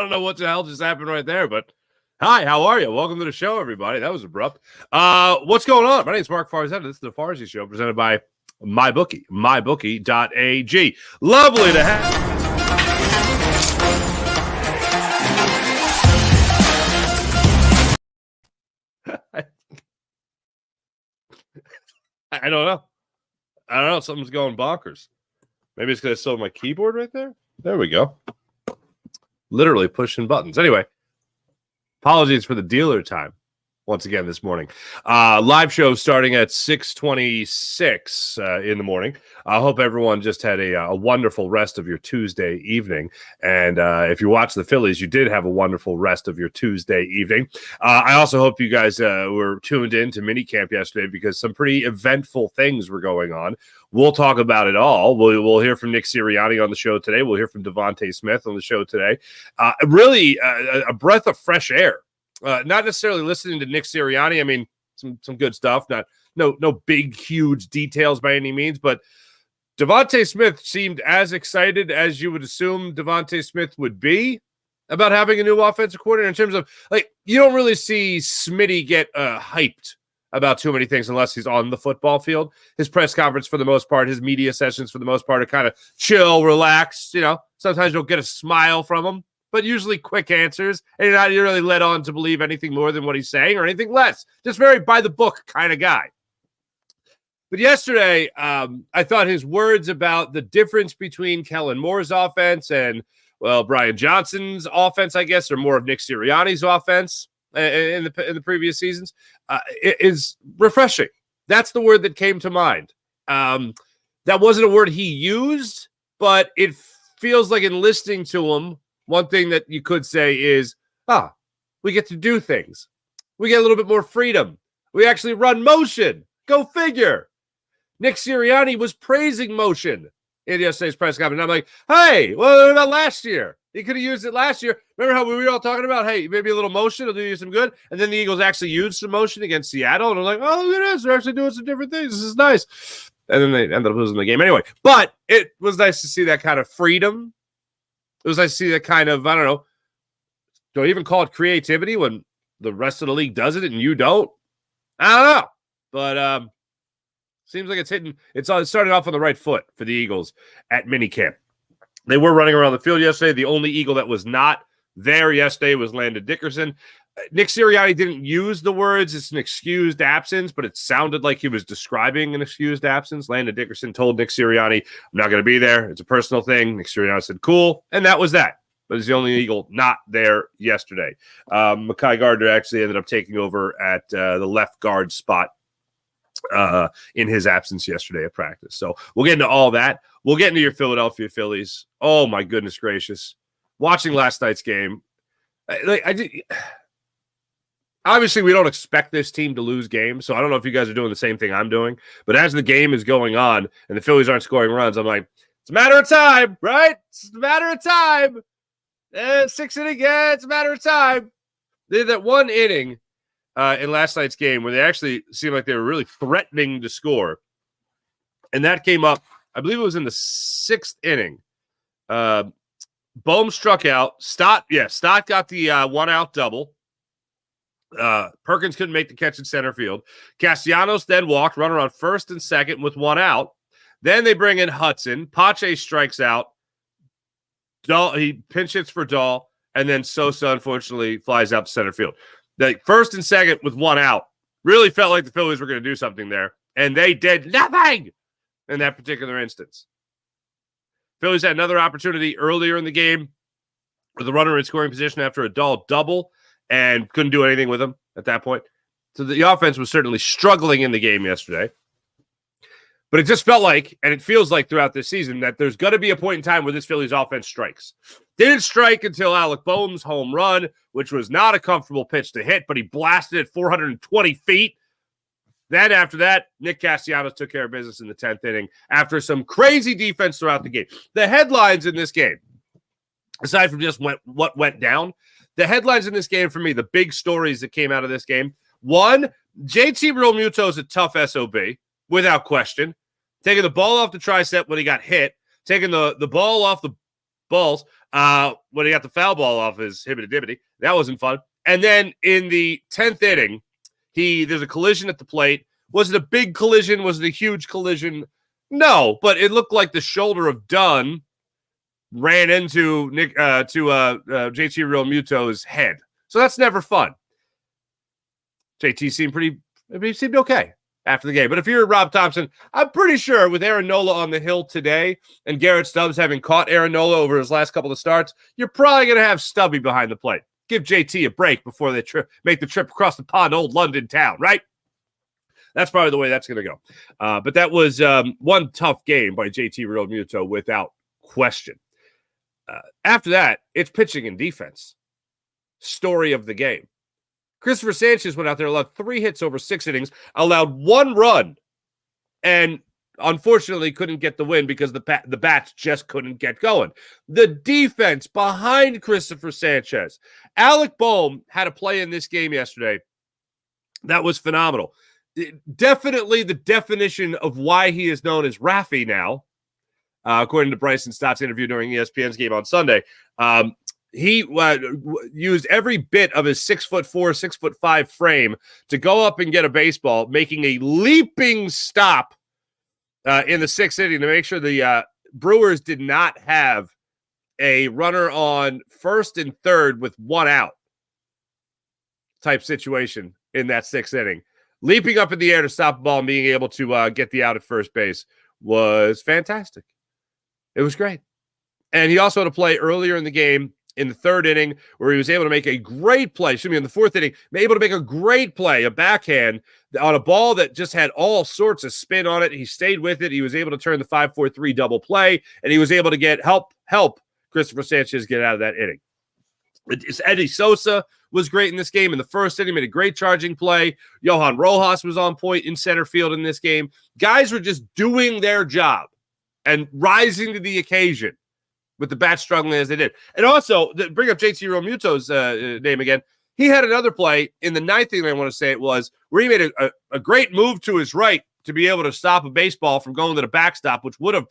don't know what the hell just happened right there, but hi, how are you? Welcome to the show, everybody. That was abrupt. What's going on? My name is Mark Farzetta. This is the Farzy Show presented by MyBookie, mybookie.ag. Lovely to have. I don't know. Something's going bonkers. Maybe it's because I sold my keyboard right there. There we go. Literally pushing buttons. Anyway, apologies for the dealer time once again this morning. Live show starting at 6:26 in the morning. I hope everyone just had a wonderful rest of your Tuesday evening. And if you watch the Phillies, you did have a wonderful rest of your Tuesday evening. I also hope you guys were tuned in to MINICAMP yesterday because some pretty eventful things were going on. We'll talk about it all. We'll hear from Nick Sirianni on the show today. We'll hear from Devontae Smith on the show today. Really a breath of fresh air. Not necessarily listening to Nick Sirianni. I mean, some good stuff. No big, huge details by any means, but Devontae Smith seemed as excited as you would assume Devontae Smith would be about having a new offensive coordinator in terms of, like, you don't really see Smitty get hyped about too many things unless he's on the football field. His press conference, for the most part, his media sessions, for the most part, are kind of chill, relaxed. You know, sometimes you'll get a smile from him, but usually quick answers, and you're not really led on to believe anything more than what he's saying or anything less. Just very by-the-book kind of guy. But yesterday, I thought his words about the difference between Kellen Moore's offense and, well, Brian Johnson's offense, I guess, or more of Nick Sirianni's offense in the previous seasons, is refreshing. That's the word that came to mind. That wasn't a word he used, but it feels like in listening to him, one thing that you could say is, we get to do things. We get a little bit more freedom. We actually run motion. Go figure. Nick Sirianni was praising motion in yesterday's press conference. And I'm like, hey, well, what about last year? He could have used it last year. Remember how we were all talking about, hey, maybe a little motion will do you some good? And then the Eagles actually used some motion against Seattle. And I'm like, oh, look at this. They're actually doing some different things. This is nice. And then they ended up losing the game anyway. But it was nice to see that kind of freedom. It was nice to see that kind of, I don't know, do I even call it creativity when the rest of the league does it and you don't? I don't know. But seems like it's starting off on the right foot for the Eagles at minicamp. They were running around the field yesterday. The only Eagle that was not there yesterday was Landon Dickerson. Nick Sirianni didn't use the words, it's an excused absence, but it sounded like he was describing an excused absence. Landon Dickerson told Nick Sirianni, I'm not going to be there. It's a personal thing. Nick Sirianni said, cool. And that was that. But it's the only Eagle not there yesterday. Mekhi Gardner actually ended up taking over at the left guard spot in his absence yesterday at practice. So we'll get into all that. We'll get into your Philadelphia Phillies. Oh, my goodness gracious. Watching last night's game, obviously, we don't expect this team to lose games, so I don't know if you guys are doing the same thing I'm doing. But as the game is going on and the Phillies aren't scoring runs, I'm like, it's a matter of time, right? It's a matter of time. 6 inning, it's a matter of time. They had that one inning in last night's game where they actually seemed like they were really threatening to score. And that came up, I believe it was in the 6th inning. Bohm struck out. Stott got the one-out double. Perkins couldn't make the catch in center field. Castellanos then walked, runner on first and second with one out. Then they bring in Hudson. Pache strikes out. He pinch hits for Dahl, and then Sosa unfortunately flies out to center field. The first and second with one out really felt like the Phillies were going to do something there, and they did nothing in that particular instance. Phillies had another opportunity earlier in the game with the runner in scoring position after a Dahl double, and couldn't do anything with him at that point. So the offense was certainly struggling in the game yesterday. But it just felt like, and it feels like throughout this season, that there's going to be a point in time where this Phillies offense strikes. Didn't strike until Alec Boehm's home run, which was not a comfortable pitch to hit, but he blasted it 420 feet. Then after that, Nick Castellanos took care of business in the 10th inning after some crazy defense throughout the game. The headlines in this game, aside from just what went down, the headlines in this game for me, the big stories that came out of this game. One, JT Realmuto is a tough SOB, without question. Taking the ball off the tricep when he got hit, taking the ball off the balls when he got the foul ball off his hibbity-dibbity. That wasn't fun. And then in the 10th inning, there's a collision at the plate. Was it a big collision? Was it a huge collision? No, but it looked like the shoulder of Dunn ran into JT Realmuto's head. So that's never fun. JT seemed okay after the game. But if you're Rob Thompson, I'm pretty sure with Aaron Nola on the hill today and Garrett Stubbs having caught Aaron Nola over his last couple of starts, you're probably going to have Stubby behind the plate. Give JT a break before they make the trip across the pond to old London town, right? That's probably the way that's going to go. But that was one tough game by JT Realmuto without question. After that, it's pitching and defense. Story of the game. Christopher Sanchez went out there, allowed 3 hits over 6 innings, allowed 1 run, and unfortunately couldn't get the win because the bats just couldn't get going. The defense behind Christopher Sanchez. Alec Boehm had a play in this game yesterday that was phenomenal. Definitely the definition of why he is known as Raffy now, according to Bryson Stott's interview during ESPN's game on Sunday. He used every bit of his 6'4", 6'5" frame to go up and get a baseball, making a leaping stop in the 6th inning to make sure the Brewers did not have a runner on first and third with 1 out type situation in that 6th inning. Leaping up in the air to stop the ball and being able to get the out at first base was fantastic. It was great. And he also had a play earlier in the game in the 3rd inning where he was able to make a great play. In the 4th inning, able to make a great play, a backhand on a ball that just had all sorts of spin on it. He stayed with it. He was able to turn the 5-4-3 double play, and he was able to get help Christopher Sanchez get out of that inning. Eddie Sosa was great in this game. In the 1st inning, made a great charging play. Johan Rojas was on point in center field in this game. Guys were just doing their job and rising to the occasion with the bats struggling as they did. And also, bring up JT Realmuto's name again, he had another play in the 9th inning, I want to say it was, where he made a great move to his right to be able to stop a baseball from going to the backstop, which would have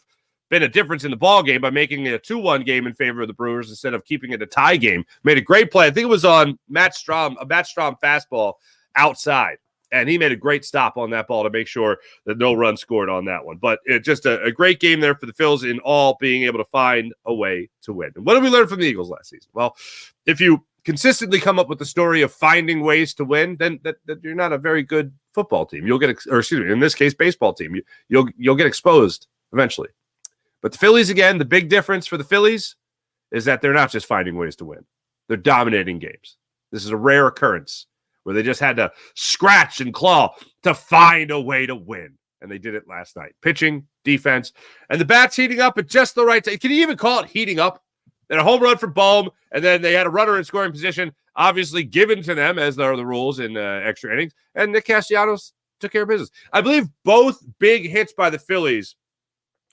been a difference in the ball game by making it a 2-1 game in favor of the Brewers instead of keeping it a tie game. Made a great play. I think it was on a Matt Strahm fastball outside. And he made a great stop on that ball to make sure that no run scored on that one. But it just a great game there for the Phils in all being able to find a way to win. And what did we learn from the Eagles last season? Well, if you consistently come up with the story of finding ways to win, then that you're not a very good football team. You'll get, in this case, baseball team. You'll get exposed eventually. But the Phillies, again, the big difference for the Phillies is that they're not just finding ways to win. They're dominating games. This is a rare occurrence where they just had to scratch and claw to find a way to win. And they did it last night. Pitching, defense, and the bats heating up at just the right time. Can you even call it heating up? Then a home run for Boehm, and then they had a runner in scoring position, obviously given to them, as are the rules in extra innings. And Nick Castellanos took care of business. I believe both big hits by the Phillies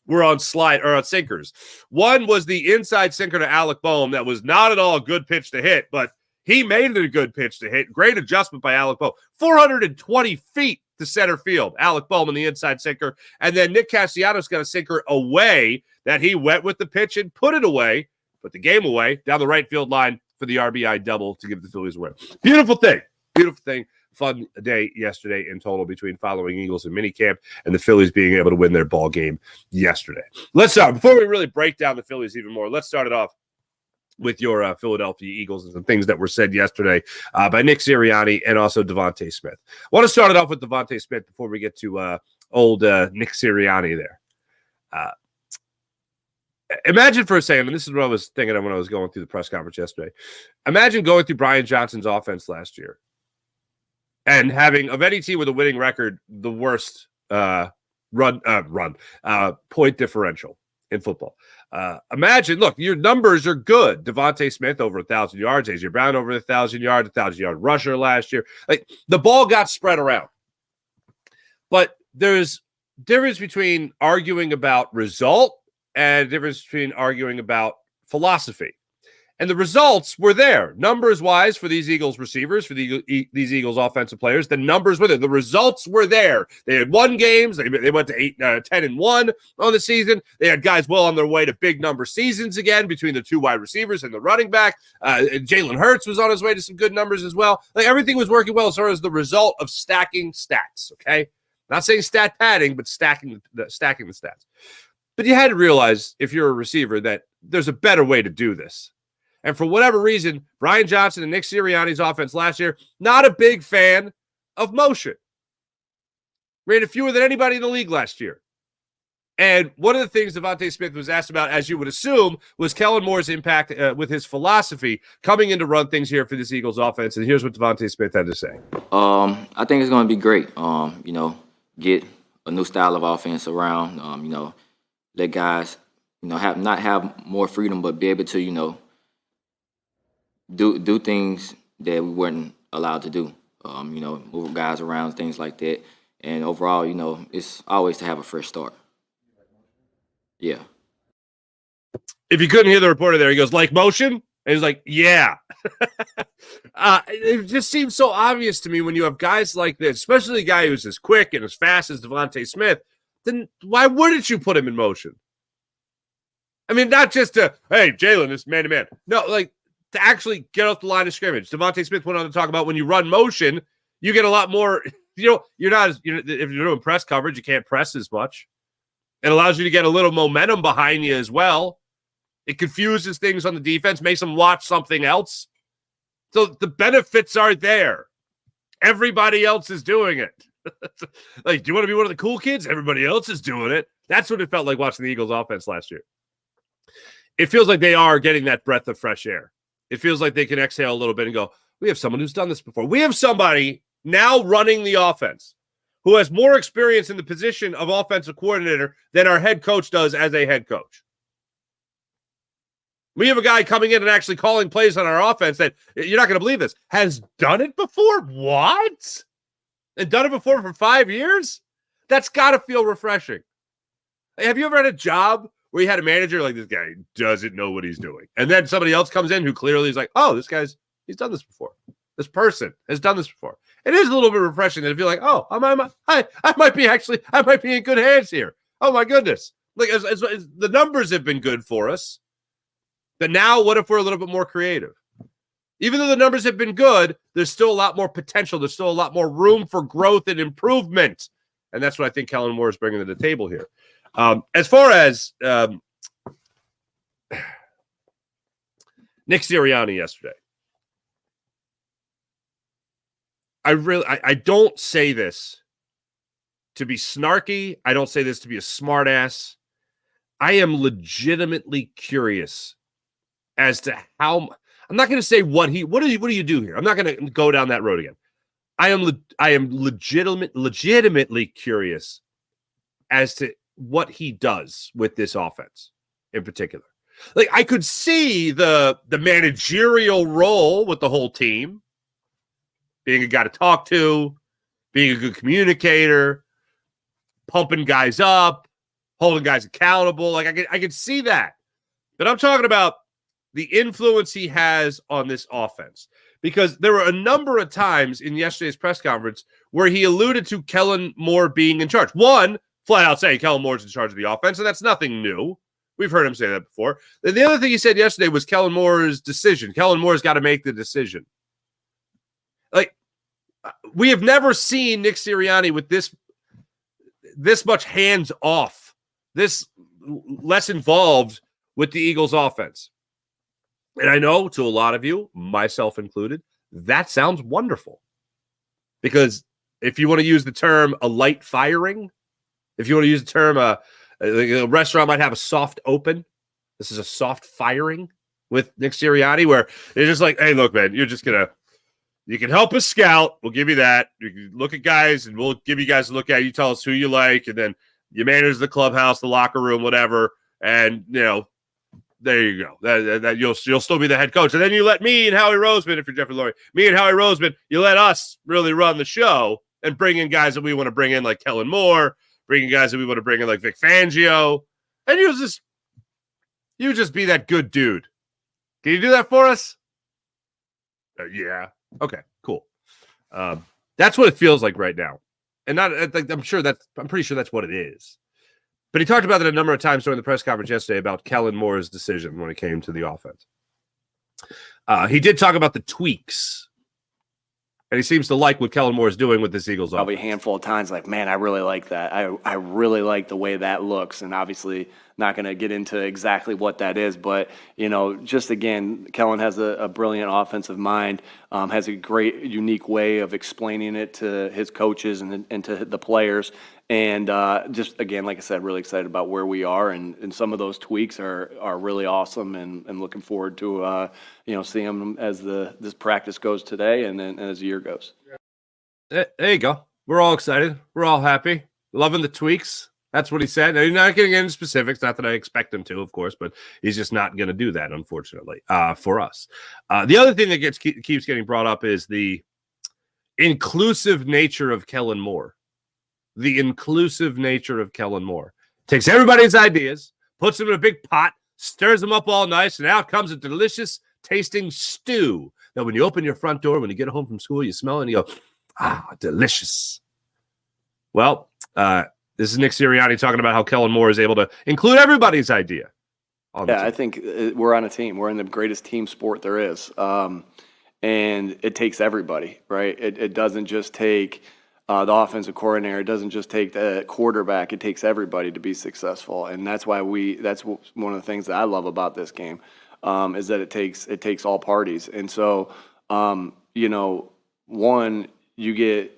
were on sinkers. One was the inside sinker to Alec Boehm that was not at all a good pitch to hit, but he made it a good pitch to hit. Great adjustment by Alec Boehm. 420 feet to center field. Alec Boehm on the inside sinker. And then Nick Castellanos got a sinker away that he went with the pitch and put it away, put the game away down the right field line for the RBI double to give the Phillies a win. Beautiful thing. Beautiful thing. Fun day yesterday in total between following Eagles and minicamp and the Phillies being able to win their ball game yesterday. Let's start. Before we really break down the Phillies even more, let's start it off with your Philadelphia Eagles and some things that were said yesterday by Nick Sirianni and also Devontae Smith. I want to start it off with Devontae Smith before we get to old Nick Sirianni there. Imagine for a second, and this is what I was thinking of when I was going through the press conference yesterday. Imagine going through Brian Johnson's offense last year and having, of any team with a winning record, the worst point differential in football. Imagine, look, your numbers are good. Devontae Smith over 1,000 yards, A.J. Brown over 1,000 yards, 1,000-yard rusher last year. Like, the ball got spread around. But there's difference between arguing about result and difference between arguing about philosophy. And the results were there. Numbers-wise for these Eagles receivers, for these Eagles offensive players, the numbers were there. The results were there. They had won games. They went to 10-1 on the season. They had guys well on their way to big number seasons again between the two wide receivers and the running back. Jalen Hurts was on his way to some good numbers as well. Like, everything was working well as far as the result of stacking stats, okay? Not saying stat padding, but stacking the stats. But you had to realize, if you're a receiver, that there's a better way to do this. And for whatever reason, Brian Johnson and Nick Sirianni's offense last year, not a big fan of motion. Ran it fewer than anybody in the league last year. And one of the things DeVonta Smith was asked about, as you would assume, was Kellen Moore's impact with his philosophy coming in to run things here for this Eagles offense. And here's what DeVonta Smith had to say. I think it's going to be great. Get a new style of offense around. Let guys, not have more freedom, but be able to, do things that we weren't allowed to do. Move guys around, things like that. And overall, it's always to have a fresh start. Yeah. If you couldn't hear the reporter there, he goes, like motion? And he's like, yeah. It just seems so obvious to me when you have guys like this, especially a guy who's as quick and as fast as DeVonta Smith, then why wouldn't you put him in motion? I mean, not just to, hey, Jalen is man-to-man. No, like, to actually get off the line of scrimmage. DeVonta Smith went on to talk about when you run motion, you get a lot more, you're not as, if you're doing press coverage, you can't press as much. It allows you to get a little momentum behind you as well. It confuses things on the defense, makes them watch something else. So the benefits are there. Everybody else is doing it. Like, do you want to be one of the cool kids? Everybody else is doing it. That's what it felt like watching the Eagles offense last year. It feels like they are getting that breath of fresh air. It feels like they can exhale a little bit and go, we have someone who's done this before. We have somebody now running the offense who has more experience in the position of offensive coordinator than our head coach does as a head coach. We have a guy coming in and actually calling plays on our offense that, you're not going to believe this, has done it before? What? And done it before for 5 years? That's got to feel refreshing. Have you ever had a job where you had a manager like, this guy doesn't know what he's doing, and then somebody else comes in who clearly is like, oh, he's done this before. This person has done this before. It is a little bit refreshing that if you're like, oh, I might be in good hands here. Oh my goodness. Like, as the numbers have been good for us, but now what if we're a little bit more creative? Even though the numbers have been good, there's still a lot more potential. There's still a lot more room for growth and improvement. And that's what I think Kellen Moore is bringing to the table here. As far as Nick Sirianni yesterday, I don't say this to be snarky. I don't say this to be a smartass. I am legitimately curious as to how. I'm not going to say what do you do here? I'm not going to go down that road again. I am legitimately curious as to what he does with this offense in particular. Like, I could see the managerial role with the whole team, being a guy to talk to, being a good communicator, pumping guys up, holding guys accountable. Like, I could see that. But I'm talking about the influence he has on this offense. Because there were a number of times in yesterday's press conference where he alluded to Kellen Moore being in charge. One, flat out saying Kellen Moore's in charge of the offense, and that's nothing new. We've heard him say that before. Then the other thing he said yesterday was Kellen Moore's decision. Kellen Moore's got to make the decision. Like, we have never seen Nick Sirianni with this much hands off, this less involved with the Eagles offense. And I know to a lot of you, myself included, that sounds wonderful. Because if you want to use the term a light firing, if you want to use the term a restaurant might have a soft open, this is a soft firing with Nick Sirianni, where they're just like, hey, look, man, you can help us scout. We'll give you that. You can look at guys, and we'll give you guys a look at. You tell us who you like, and then you manage the clubhouse, the locker room, whatever. And there you go. That you'll still be the head coach, and then you let me and Howie Roseman, if you're Jeffrey Lurie, me and Howie Roseman, you let us really run the show and bring in guys that we want to bring in, like Kellen Moore, bring in guys that we want to bring in, like Vic Fangio, and you just be that good dude. Can you do that for us? Yeah. Okay, cool. That's what it feels like right now. And not, I'm pretty sure that's what it is. But he talked about it a number of times during the press conference yesterday about Kellen Moore's decision when it came to the offense. He did talk about the tweaks. And he seems to like what Kellen Moore is doing with this Eagles offense. Probably a handful of times like, man, I really like that. I really like the way that looks. And obviously not going to get into exactly what that is. But, you know, just again, Kellen has a brilliant offensive mind, has a great, unique way of explaining it to his coaches and to the players. And just, again, like I said, really excited about where we are. And some of those tweaks are really awesome and looking forward to, seeing them as this practice goes today and then as the year goes. There you go. We're all excited. We're all happy. Loving the tweaks. That's what he said. Now, he's not getting into specifics. Not that I expect him to, of course, but he's just not going to do that, unfortunately, for us. The other thing that keeps getting brought up is the inclusive nature of Kellen Moore. The inclusive nature of Kellen Moore. Takes everybody's ideas, puts them in a big pot, stirs them up all nice, and out comes a delicious tasting stew that when you open your front door, when you get home from school, you smell it and you go, delicious. Well, this is Nick Sirianni talking about how Kellen Moore is able to include everybody's idea. I think we're on a team. We're in the greatest team sport there is. And it takes everybody, right? It doesn't just take the offensive coordinator. It doesn't just take the quarterback. It takes everybody to be successful. And that's why that's one of the things that I love about this game, is that it takes all parties. And so, you get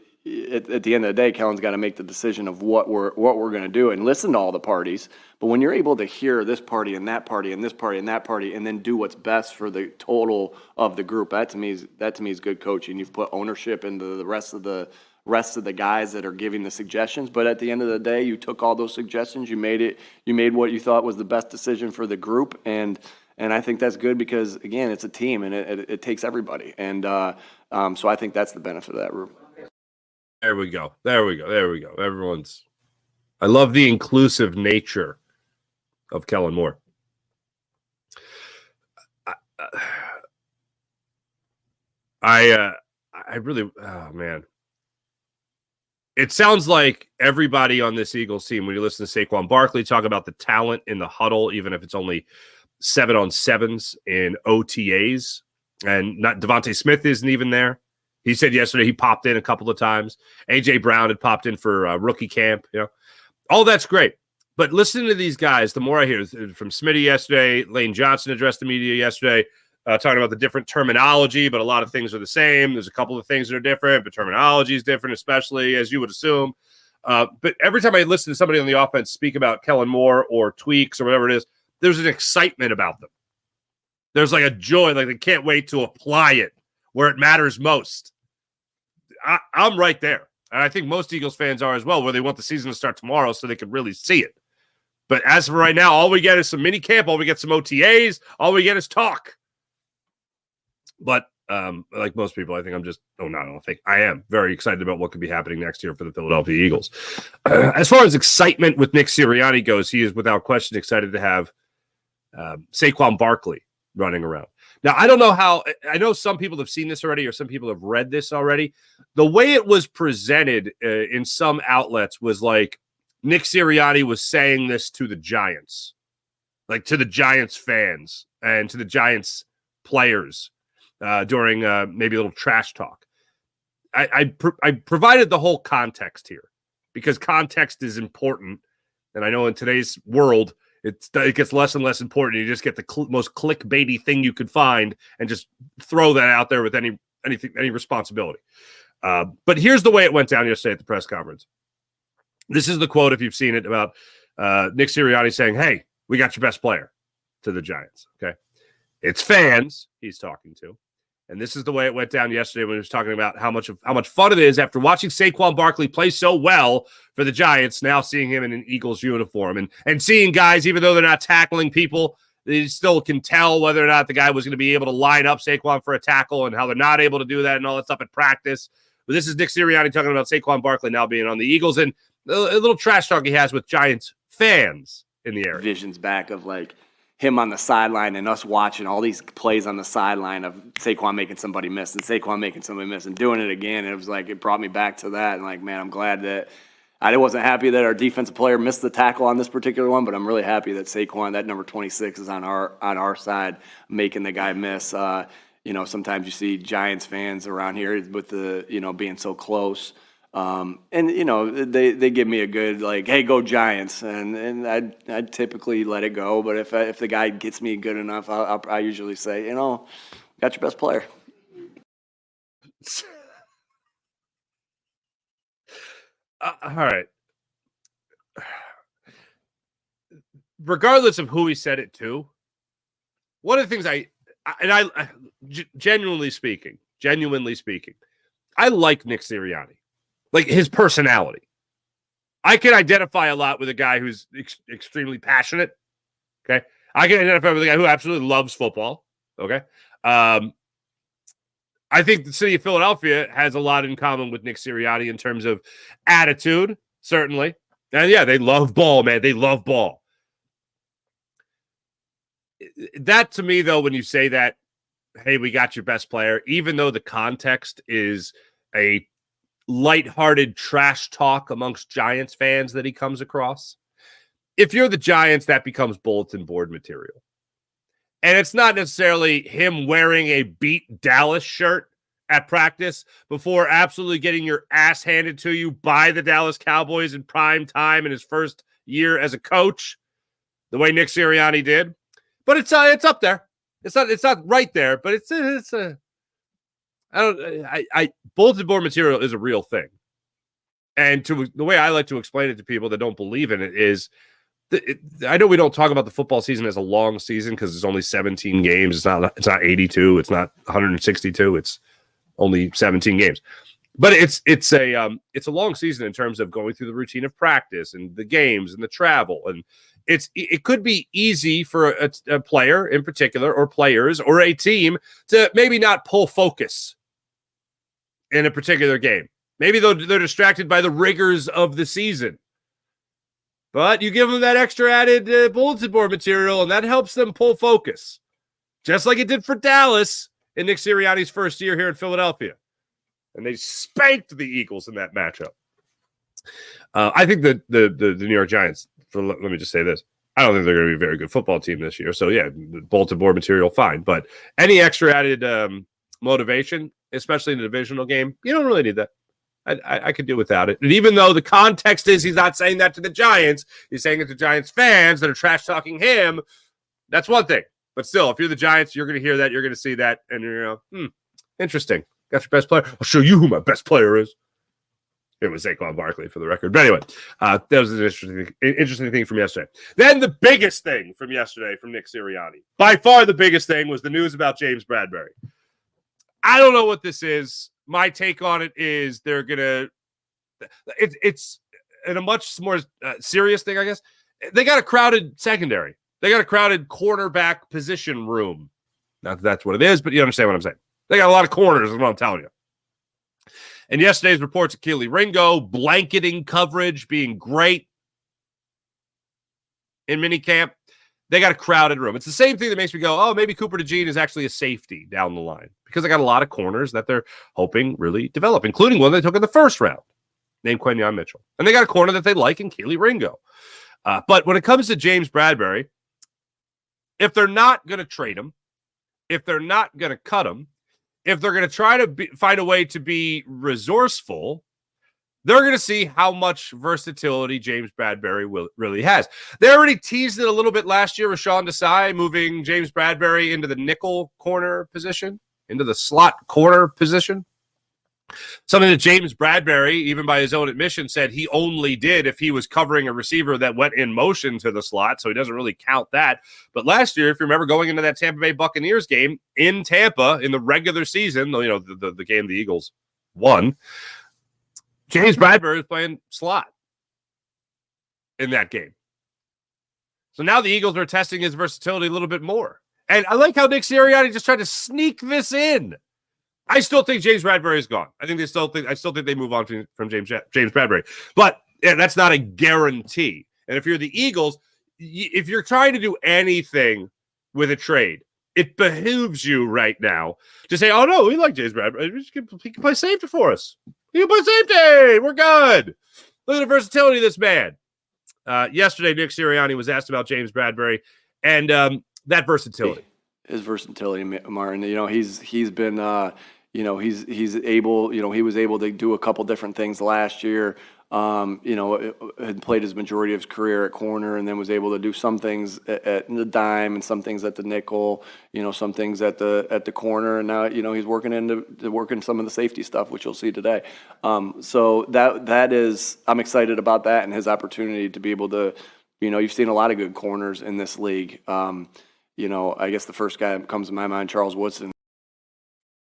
at the end of the day, Kellen's got to make the decision of what we're going to do and listen to all the parties. But when you're able to hear this party and that party and this party and that party, and then do what's best for the total of the group, that to me is good coaching. You've put ownership into the rest of the guys that are giving the suggestions. But at the end of the day, you took all those suggestions, you made what you thought was the best decision for the group, and I think that's good because, again, it's a team and it takes everybody. And so I think that's the benefit of that group. There we go. I love the inclusive nature of Kellen Moore. I really, oh man. It sounds like everybody on this Eagles team, when you listen to Saquon Barkley talk about the talent in the huddle, even if it's only 7-on-7s in OTAs, and not Devontae Smith isn't even there. He said yesterday he popped in a couple of times. A.J. Brown had popped in for rookie camp. All that's great. But listening to these guys, the more I hear from Smitty yesterday, Lane Johnson addressed the media yesterday, talking about the different terminology, but a lot of things are the same. There's a couple of things that are different, but terminology is different, especially as you would assume. But every time I listen to somebody on the offense speak about Kellen Moore or tweaks or whatever it is, there's an excitement about them. There's like a joy, like they can't wait to apply it where it matters most. I'm right there. And I think most Eagles fans are as well, where they want the season to start tomorrow so they can really see it. But as of right now, all we get is some minicamp, all we get some OTAs, all we get is talk. But like most people, I think I am very excited about what could be happening next year for the Philadelphia Eagles. As far as excitement with Nick Sirianni goes, he is without question excited to have Saquon Barkley running around. Now, I don't know I know some people have seen this already or some people have read this already. The way it was presented in some outlets was like Nick Sirianni was saying this to the Giants, like to the Giants fans and to the Giants players during maybe a little trash talk. I provided the whole context here because context is important. And I know in today's world, it gets less and less important. You just get the most clickbaity thing you could find and just throw that out there with any responsibility. But here's the way it went down yesterday at the press conference. This is the quote, if you've seen it, about Nick Sirianni saying, "Hey, we got your best player," to the Giants. Okay, it's fans he's talking to, and this is the way it went down yesterday when he was talking about how much fun it is after watching Saquon Barkley play so well for the Giants. Now seeing him in an Eagles uniform and seeing guys, even though they're not tackling people, they still can tell whether or not the guy was going to be able to line up Saquon for a tackle and how they're not able to do that and all that stuff at practice. But this is Nick Sirianni talking about Saquon Barkley now being on the Eagles and a little trash talk he has with Giants fans in the area. Visions back of like him on the sideline and us watching all these plays on the sideline of Saquon making somebody miss and Saquon making somebody miss and doing it again. And it was like, it brought me back to that. And like, man, I'm glad that I wasn't happy that our defensive player missed the tackle on this particular one, but I'm really happy that Saquon, that number 26, is on our side, making the guy miss. You know, sometimes you see Giants fans around here with the, you know, being so close. And, you know, they give me a good, like, hey, go Giants. And I'd typically let it go. But if the guy gets me good enough, I usually say, you know, got your best player. All right. Regardless of who he said it to, one of the things genuinely speaking, I like Nick Sirianni. Like his personality. I can identify a lot with a guy who's extremely passionate. Okay. I can identify with a guy who absolutely loves football. Okay. I think the city of Philadelphia has a lot in common with Nick Sirianni in terms of attitude, certainly. And yeah, they love ball, man. They love ball. That to me, though, when you say that, hey, we got your best player, even though the context is a lighthearted trash talk amongst Giants fans that he comes across, if you're the Giants, that becomes bulletin board material. And it's not necessarily him wearing a beat Dallas shirt at practice before absolutely getting your ass handed to you by the Dallas Cowboys in prime time in his first year as a coach, the way Nick Sirianni did. But it's up there. It's not right there, but it's bulletin board material is a real thing. And the way I like to explain it to people that don't believe in it is, I know we don't talk about the football season as a long season because it's only 17 games. It's not 82. It's not 162. It's only 17 games. But it's a long season in terms of going through the routine of practice and the games and the travel. And it could be easy for a player in particular, or players, or a team to maybe not pull focus in a particular game. Maybe they're distracted by the rigors of the season. But you give them that extra added bulletin board material, and that helps them pull focus. Just like it did for Dallas in Nick Sirianni's first year here in Philadelphia. And they spanked the Eagles in that matchup. I think that the New York Giants, let me just say this, I don't think they're going to be a very good football team this year. So, yeah, bulletin board material, fine. But any extra added motivation, especially in a divisional game, you don't really need that. I could do without it. And even though the context is he's not saying that to the Giants, he's saying it to Giants fans that are trash-talking him, that's one thing. But still, if you're the Giants, you're going to hear that, you're going to see that, and you're interesting. Got your best player? I'll show you who my best player is. It was Saquon Barkley, for the record. But anyway, that was an interesting thing from yesterday. Then the biggest thing from yesterday from Nick Sirianni, by far the biggest thing, was the news about James Bradberry. I don't know what this is. My take on it is they're going to it's in a much more serious thing, I guess. They got a crowded secondary. They got a crowded cornerback position room. Not that that's what it is, but you understand what I'm saying. They got a lot of corners is what I'm telling you. And yesterday's reports of Keely Ringo, blanketing coverage being great in minicamp. They got a crowded room. It's the same thing that makes me go, oh, maybe Cooper DeJean is actually a safety down the line, because they got a lot of corners that they're hoping really develop, including one they took in the first round, named Quentin Mitchell. And they got a corner that they like in Keely Ringo. But when it comes to James Bradberry, if they're not going to trade him, if they're not going to cut him, if they're going to try to find a way to be resourceful, they're going to see how much versatility James Bradberry really has. They already teased it a little bit last year with Sean Desai moving James Bradberry into the nickel corner position, into the slot corner position. Something that James Bradberry, even by his own admission, said he only did if he was covering a receiver that went in motion to the slot, so he doesn't really count that. But last year, if you remember going into that Tampa Bay Buccaneers game in Tampa in the regular season, you know, the game the Eagles won, James Bradberry was playing slot in that game. So now the Eagles are testing his versatility a little bit more. And I like how Nick Sirianni just tried to sneak this in. I still think James Bradberry is gone. I still think they move on from James Bradberry. But yeah, that's not a guarantee. And if you're the Eagles, if you're trying to do anything with a trade, it behooves you right now to say, "Oh no, we like James Bradberry. He can play safety for us. He can play safety. We're good. Look at the versatility of this man." Yesterday, Nick Sirianni was asked about James Bradberry and that versatility. His versatility, Martin. He's been he's able. He was able to do a couple different things last year. Had played his majority of his career at corner, and then was able to do some things at the dime and some things at the nickel. Some things at the corner, and now he's working some of the safety stuff, which you'll see today. So that is, I'm excited about that and his opportunity to be able to. You've seen a lot of good corners in this league. I guess the first guy that comes to my mind, Charles Woodson.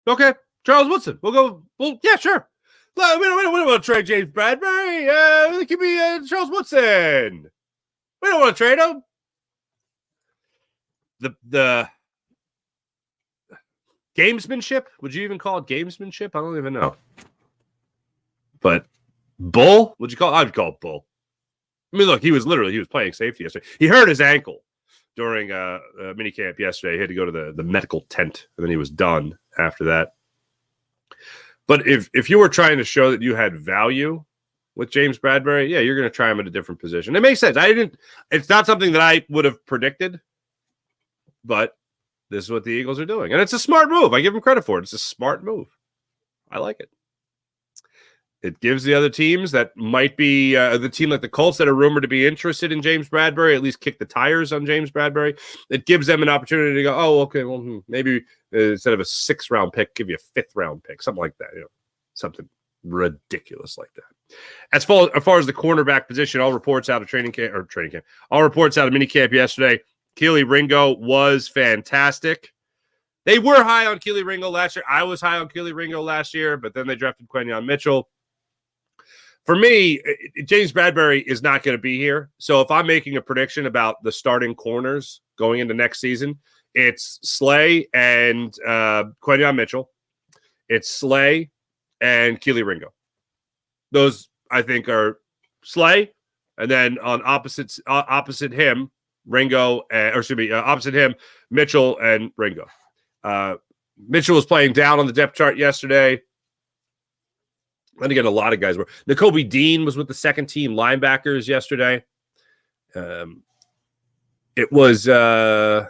Okay, Charles Woodson. We'll go. Well, yeah, sure. We don't want to trade James Bradberry. It could be Charles Woodson. We don't want to trade him. The gamesmanship? Would you even call it gamesmanship? I don't even know. But bull? Would you call it? I'd call it bull. I mean, look, he was playing safety yesterday. He hurt his ankle during minicamp yesterday. He had to go to the medical tent, and then he was done after that. But if you were trying to show that you had value with James Bradberry, yeah, you're going to try him at a different position. It makes sense. It's not something that I would have predicted, but this is what the Eagles are doing. And it's a smart move. I give them credit for it. It's a smart move. I like it. It gives the other teams that might be the team like the Colts that are rumored to be interested in James Bradberry, at least kick the tires on James Bradberry. It gives them an opportunity to go, oh, okay, well, maybe instead of a 6th-round pick, give you a 5th-round pick, something like that. Something ridiculous like that. As far as the cornerback position, all reports out of all reports out of minicamp yesterday, Kelee Ringo was fantastic. They were high on Kelee Ringo last year. I was high on Kelee Ringo last year, but then they drafted Quinyon Mitchell. For me, James Bradberry is not going to be here. So if I'm making a prediction about the starting corners going into next season, it's Slay and Quinyon Mitchell. It's Slay and Kelee Ringo. Those, I think, are Slay. And then on opposite him, opposite him, Mitchell and Ringo. Mitchell was playing down on the depth chart yesterday. And again, a lot of guys were. Nakobe Dean was with the second team linebackers yesterday. It was Devin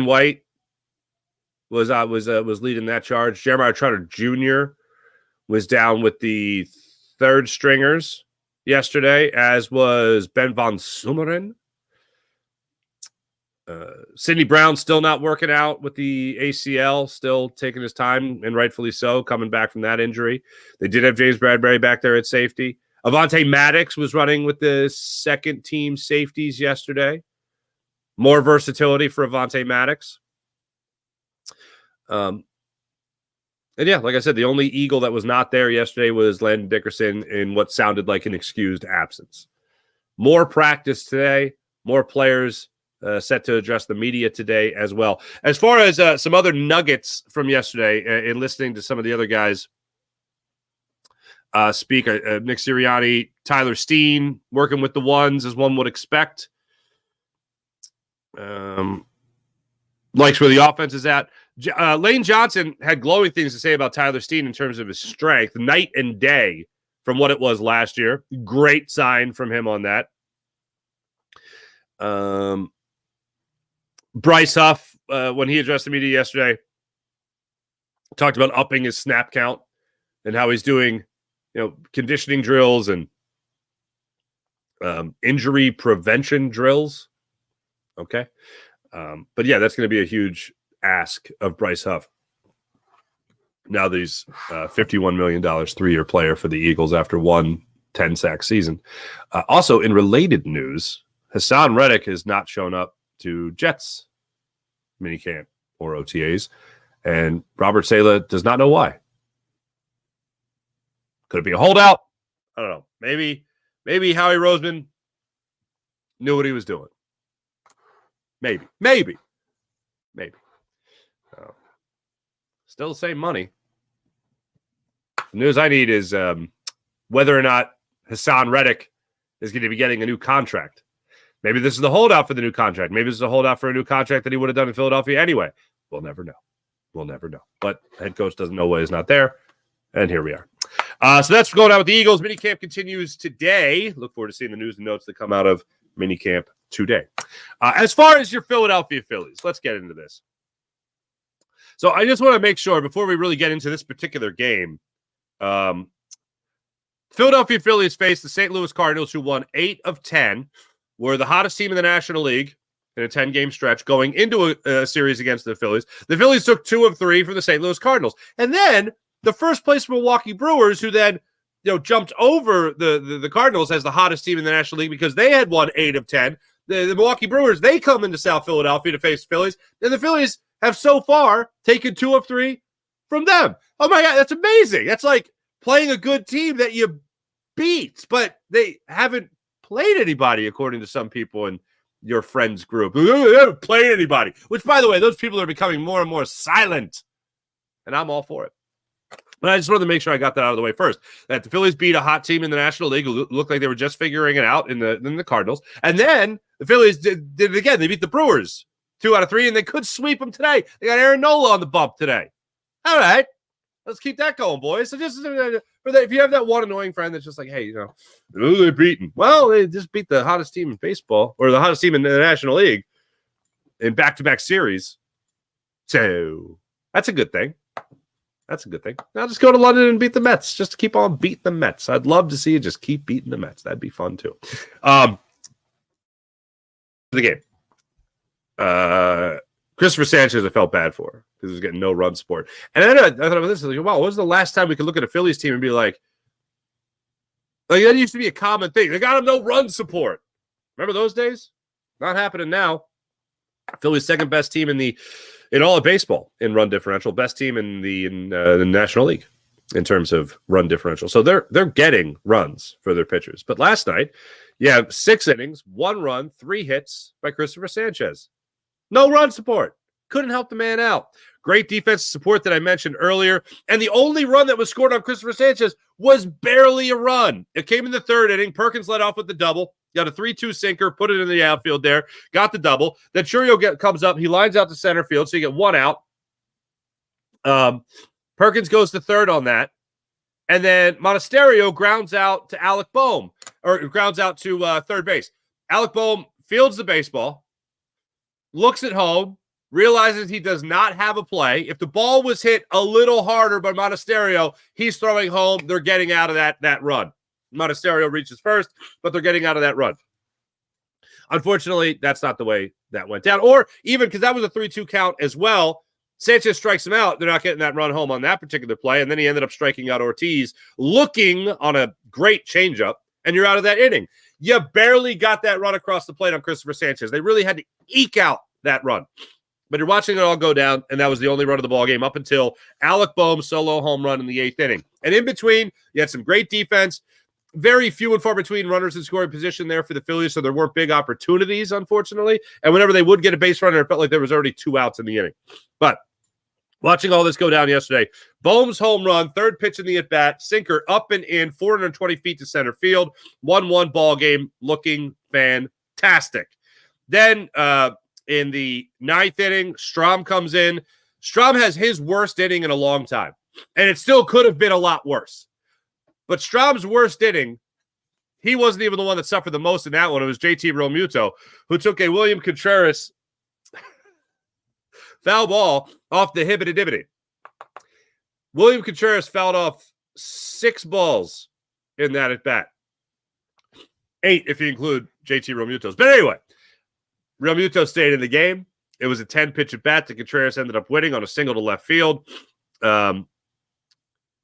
White was leading that charge. Jeremiah Trotter Jr. was down with the third stringers yesterday, as was Ben Von Sumeren. Sidney Brown still not working out with the ACL, still taking his time, and rightfully so, coming back from that injury. They did have James Bradberry back there at safety. Avonte Maddox was running with the second team safeties yesterday. More versatility for Avonte Maddox. And yeah, like I said, the only Eagle that was not there yesterday was Landon Dickerson in what sounded like an excused absence. More practice today, more players set to address the media today as well. As far as some other nuggets from yesterday, in listening to some of the other guys speak, Nick Sirianni, Tyler Steen, working with the ones as one would expect. Likes where the offense is at. Lane Johnson had glowing things to say about Tyler Steen in terms of his strength, night and day from what it was last year. Great sign from him on that. Bryce Huff, when he addressed the media yesterday, talked about upping his snap count and how he's doing, conditioning drills and injury prevention drills. Okay. But yeah, that's going to be a huge ask of Bryce Huff. Now that he's $51 million 3-year player for the Eagles after one 10-sack season. Also, in related news, Hassan Reddick has not shown up to Jets minicamp or OTAs, and Robert Saleh does not know why. Could it be a holdout? I don't know. Maybe Howie Roseman knew what he was doing. Maybe. Still the same money. The news I need is whether or not Hassan Reddick is going to be getting a new contract. Maybe this is the holdout for the new contract. Maybe this is a holdout for a new contract that he would have done in Philadelphia anyway. We'll never know. We'll never know. But head coach doesn't know why he's not there. And here we are. So that's going on with the Eagles. Minicamp continues today. Look forward to seeing the news and notes that come out of minicamp today. As far as your Philadelphia Phillies, let's get into this. So I just want to make sure before we really get into this particular game, Philadelphia Phillies faced the St. Louis Cardinals, who won 8 of 10, were the hottest team in the National League in a 10-game stretch going into a series against the Phillies. The Phillies took 2 of 3 from the St. Louis Cardinals. And then the first place Milwaukee Brewers, who then jumped over the Cardinals as the hottest team in the National League because they had won 8 of 10. The Milwaukee Brewers, they come into South Philadelphia to face the Phillies, and the Phillies have so far taken 2 of 3 from them. Oh, my God, that's amazing. That's like playing a good team that you beat, but they haven't played anybody, according to some people in your friends group. They haven't played anybody, which, by the way, those people are becoming more and more silent, and I'm all for it. But I just wanted to make sure I got that out of the way first, that the Phillies beat a hot team in the National League who looked like they were just figuring it out in the Cardinals. And then the Phillies did it again. They beat the Brewers 2 out of 3, and they could sweep them today. They got Aaron Nola on the bump today. All right. Let's keep that going, boys. So just if you have that one annoying friend that's just like, hey, who they beating? Well, they just beat the hottest team in baseball, or the hottest team in the National League in back-to-back series. So that's a good thing. That's a good thing. Now just go to London and beat the Mets. Just to keep on beating the Mets. I'd love to see you just keep beating the Mets. That'd be fun too. The game. Christopher Sanchez, I felt bad for because he was getting no run support. And then I thought about this. Like, wow, when was the last time we could look at a Phillies team and be like that used to be a common thing. They got him no run support. Remember those days? Not happening now. Phillies second best team in all of baseball in run differential, best team in the National League in terms of run differential. So they're getting runs for their pitchers. But last night, 6 innings, 1 run, 3 hits by Christopher Sanchez. No run support. Couldn't help the man out. Great defensive support that I mentioned earlier. And the only run that was scored on Christopher Sanchez was barely a run. It came in the 3rd inning. Perkins led off with the double. Got a 3-2 sinker, put it in the outfield there, got the double. Then Churio comes up. He lines out to center field, so you get 1 out. Perkins goes to 3rd on that. And then Monasterio grounds out to Alec Boehm, or grounds out to 3rd base. Alec Boehm fields the baseball, looks at home, realizes he does not have a play. If the ball was hit a little harder by Monasterio, he's throwing home. They're getting out of that run. Monasterio reaches first, but they're getting out of that run. Unfortunately, that's not the way that went down. Or even because that was a 3-2 count as well, Sanchez strikes him out. They're not getting that run home on that particular play, and then he ended up striking out Ortiz, looking on a great changeup, and you're out of that inning. You barely got that run across the plate on Christopher Sanchez. They really had to eke out that run. But you're watching it all go down, and that was the only run of the ball game up until Alec Boehm's solo home run in the 8th inning. And in between, you had some great defense. Very few and far between runners in scoring position there for the Phillies, so there weren't big opportunities, unfortunately. And whenever they would get a base runner, it felt like there was already 2 outs in the inning. But watching all this go down yesterday, Boehm's home run, 3rd pitch in the at-bat, sinker up and in, 420 feet to center field, 1-1 ball game, looking fantastic. Then in the 9th inning, Strom comes in. Strom has his worst inning in a long time, and it still could have been a lot worse. But Strom's worst inning, he wasn't even the one that suffered the most in that one. It was JT Realmuto, who took a William Contreras foul ball off the hibbity-dibbity. William Contreras fouled off 6 balls in that at-bat. 8 if you include JT Realmuto's. But anyway, Realmuto stayed in the game. It was a 10-pitch at-bat that Contreras ended up winning on a single to left field.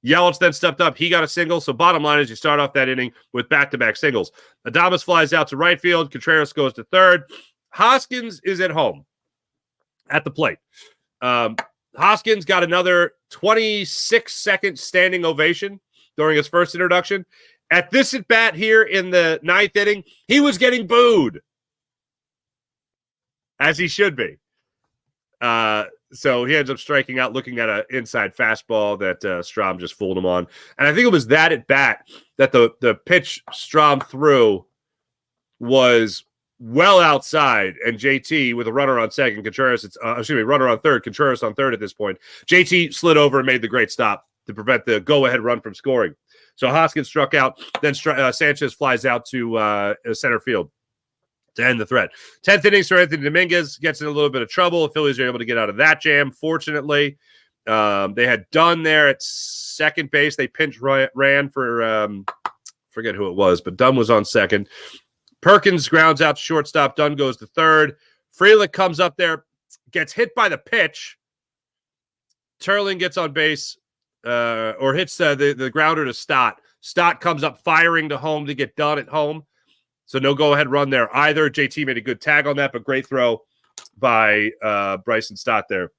Yelich then stepped up. He got a single. So bottom line is you start off that inning with back-to-back singles. Adames flies out to right field. Contreras goes to 3rd. Hoskins is at home at the plate. Hoskins got another 26-second standing ovation during his first introduction. At this at-bat here in the 9th inning, he was getting booed, as he should be. So he ends up striking out, looking at an inside fastball that Strom just fooled him on. And I think it was that at bat that the pitch Strom threw was well outside, and JT with a runner on second, runner on third, Contreras on third at this point. JT slid over and made the great stop to prevent the go-ahead run from scoring. So Hoskins struck out, then Sanchez flies out to center field to end the threat. 10th inning, Sir Anthony Dominguez gets in a little bit of trouble. The Phillies are able to get out of that jam, fortunately. They had Dunn there at second base. They pinch ran for, forget who it was, but Dunn was on second. Perkins grounds out to shortstop. Dunn goes to third. Frelick comes up there, gets hit by the pitch. Turling gets on base, or hits the grounder to Stott. Stott comes up firing to home to get Dunn at home. So no go-ahead run there either. JT made a good tag on that, but great throw by Bryson Stott there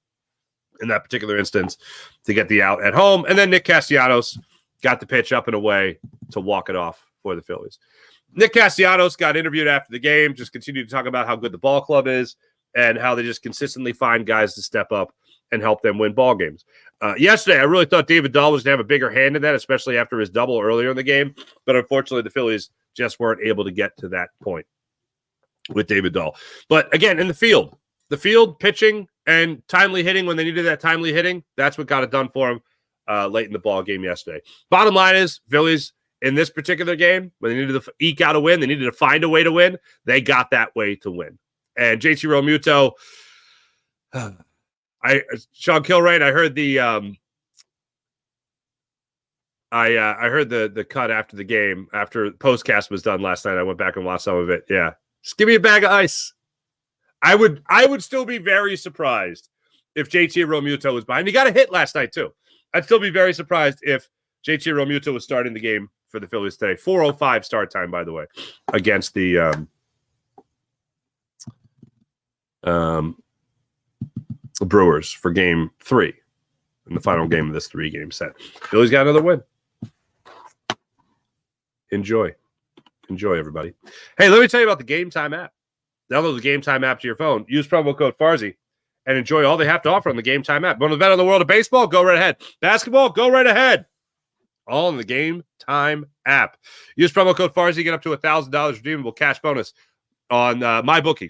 in that particular instance to get the out at home. And then Nick Castellanos got the pitch up and away to walk it off for the Phillies. Nick Castellanos got interviewed after the game, just continued to talk about how good the ball club is and how they just consistently find guys to step up and help them win ball games. Yesterday, I really thought David Dahl was going to have a bigger hand in that, especially after his double earlier in the game. But unfortunately, the Phillies just weren't able to get to that point with David Dahl. But again, in the field, pitching and timely hitting when they needed that timely hitting, that's what got it done for him late in the ball game yesterday. Bottom line is, Phillies, in this particular game, when they needed to eke out a win, they needed to find a way to win. They got that way to win. And JT Realmuto, Sean Kilrain, I heard the I heard the cut after the game, after postcast was done last night. I went back and watched some of it. Yeah. Just give me a bag of ice. I would still be very surprised if JT Realmuto was behind. He got a hit last night too. I'd still be very surprised if JT Realmuto was starting the game for the Phillies today. 4:05 start time, by the way, against the Brewers for game 3 in the final game of this 3-game set. Phillies got another win. Enjoy, everybody. Hey, let me tell you about the Game Time app. Download the Game Time app to your phone. Use promo code Farzy and enjoy all they have to offer on the Game Time app. Want to bet on the world of baseball? Go right ahead. Basketball? Go right ahead. All in the Game Time app. Use promo code Farzy. Get up to $1,000 redeemable cash bonus on mybookie,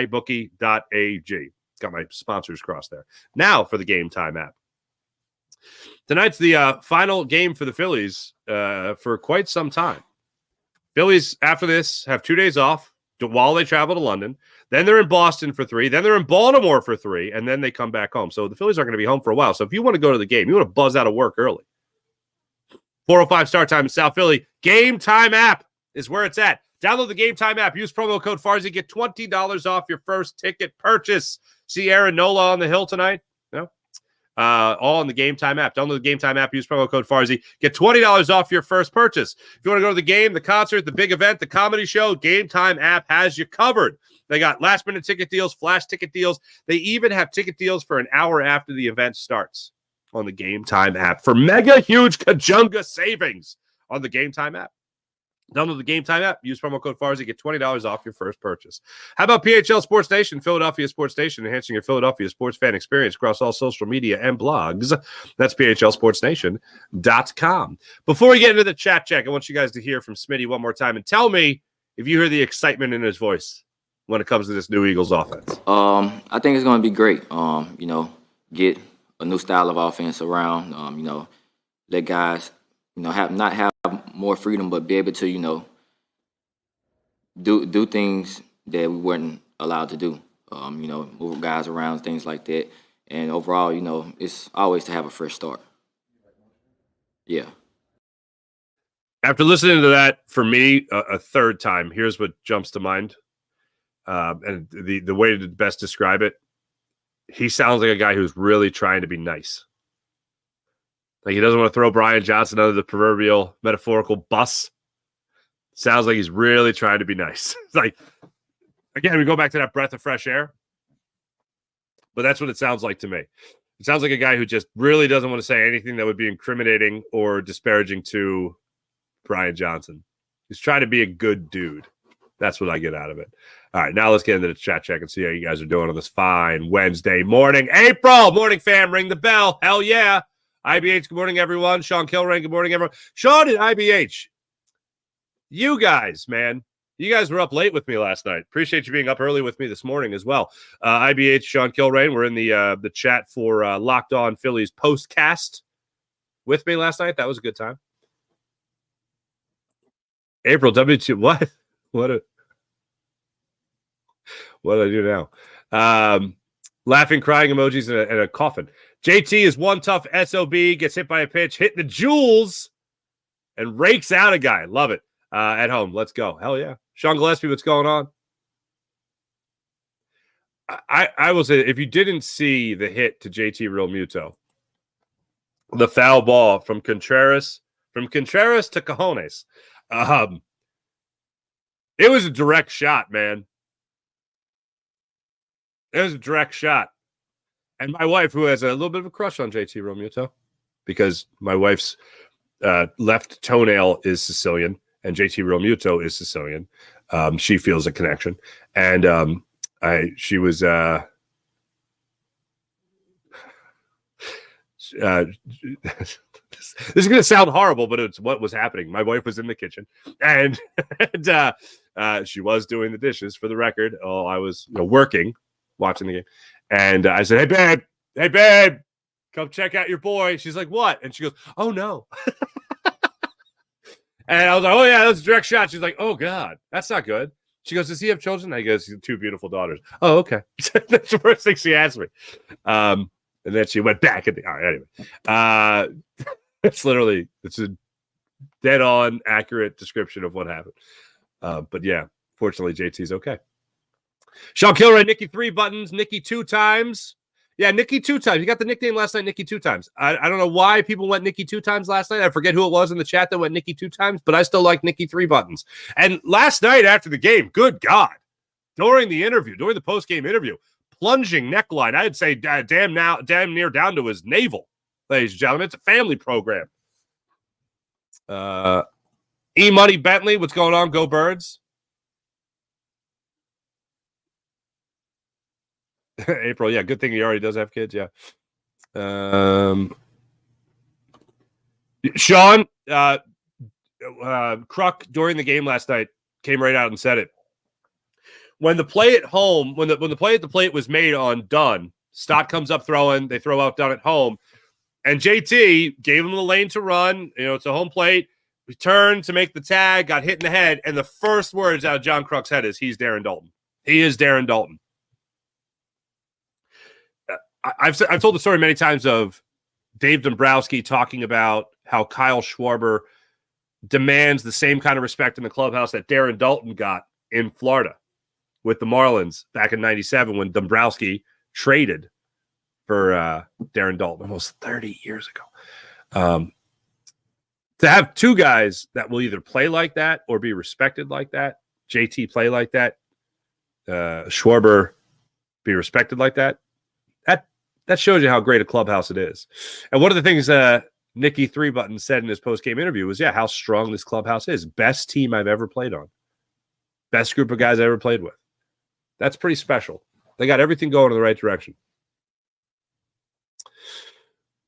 mybookie.ag. Got my sponsors crossed there. Now for the Game Time app. Tonight's the final game for the Phillies for quite some time. Phillies, after this, have 2 days off while they travel to London. Then they're in Boston for 3. Then they're in Baltimore for 3. And then they come back home. So the Phillies are going to be home for a while. So if you want to go to the game, you want to buzz out of work early. 4:05 start time in South Philly. Game Time app is where it's at. Download the Game Time app. Use promo code Farzy. Get $20 off your first ticket purchase. See Aaron Nola on the hill tonight? No? All in the Game Time app. Download the Game Time app. Use promo code Farzy. Get $20 off your first purchase. If you want to go to the game, the concert, the big event, the comedy show, Game Time app has you covered. They got last-minute ticket deals, flash ticket deals. They even have ticket deals for an hour after the event starts on the Game Time app for mega huge Kajunga savings on the Game Time app. Download the Game Time app. Use promo code Farzy. Get $20 off your first purchase. How about PHL Sports Nation, Philadelphia Sports Nation, enhancing your Philadelphia sports fan experience across all social media and blogs. That's PHLSportsNation.com. Before we get into the chat check, I want you guys to hear from Smitty one more time and tell me if you hear the excitement in his voice when it comes to this new Eagles offense. I think it's going to be great. Get a new style of offense around. Let guys, not have more freedom, but be able to, do things that we weren't allowed to do. Move guys around, things like that. And overall, it's always to have a fresh start. Yeah. After listening to that, for me, a third time, here's what jumps to mind. And the way to best describe it, he sounds like a guy who's really trying to be nice. Like he doesn't want to throw Brian Johnson under the proverbial metaphorical bus. Sounds like he's really trying to be nice. It's like, again, we go back to that breath of fresh air. But that's what it sounds like to me. It sounds like a guy who just really doesn't want to say anything that would be incriminating or disparaging to Brian Johnson. He's trying to be a good dude. That's what I get out of it. All right, now let's get into the chat check and see how you guys are doing on this fine Wednesday morning. April, morning fam, ring the bell. Hell yeah. IBH, good morning, everyone. Sean Kilrain, good morning, everyone. Sean and IBH, you guys, man, You guys were up late with me last night. Appreciate you being up early with me this morning as well. IBH, Sean Kilrain, we're in the chat for Locked On Phillies postcast with me last night. That was a good time. April W2. What? What did I do now? Laughing, crying emojis and a coffin. JT is one tough SOB, gets hit by a pitch, hit the jewels, and rakes out a guy. Love it. At home. Let's go. Hell yeah. Sean Gillespie, what's going on? I will say, if you didn't see the hit to JT Real Muto, the foul ball from Contreras to Cajones, it was a direct shot, man. It was a direct shot. And my wife, who has a little bit of a crush on JT Real Muto, because my wife's left toenail is Sicilian, and JT Real Muto is Sicilian. She feels a connection. And she was this is going to sound horrible, but it's what was happening. My wife was in the kitchen, and she was doing the dishes, for the record. Oh, I was working, watching the game. And I said, hey, babe, come check out your boy. She's like, what? And she goes, oh, no. And I was like, oh, yeah, that's a direct shot. She's like, oh, God, that's not good. She goes, does he have children? I goes, 2 beautiful daughters. Oh, okay. That's the first thing she asked me. And then she went back at the anyway. It's a dead-on, accurate description of what happened. But, yeah, fortunately, JT's okay. Sean Kilroy, Nikki 3 buttons, Nikki 2 times. Yeah, Nikki 2 times. You got the nickname last night, Nikki 2 times. I don't know why people went Nikki 2 times last night. I forget who it was in the chat that went Nikki 2 times, but I still like Nikki 3 buttons. And last night after the game, good God, during the post-game interview, plunging neckline, I'd say damn near down to his navel, ladies and gentlemen. It's a family program. E-Money Bentley, what's going on? Go Birds. April, yeah, good thing he already does have kids, yeah. Sean, Kruk during the game last night came right out and said it. When the play at home, when the play at the plate was made on Dunn, Stott comes up throwing, they throw out Dunn at home, and JT gave him the lane to run. It's a home plate. Returned to make the tag, got hit in the head, and the first words out of John Kruk's head is, he's Darren Dalton. He is Darren Dalton. I've told the story many times of Dave Dombrowski talking about how Kyle Schwarber demands the same kind of respect in the clubhouse that Darren Dalton got in Florida with the Marlins back in '97 when Dombrowski traded for Darren Dalton almost 30 years ago. To have 2 guys that will either play like that or be respected like that, JT play like that, Schwarber be respected like that, that shows you how great a clubhouse it is. And one of the things Nikki 3 Button said in his post-game interview was, how strong this clubhouse is. Best team I've ever played on. Best group of guys I ever played with. That's pretty special. They got everything going in the right direction.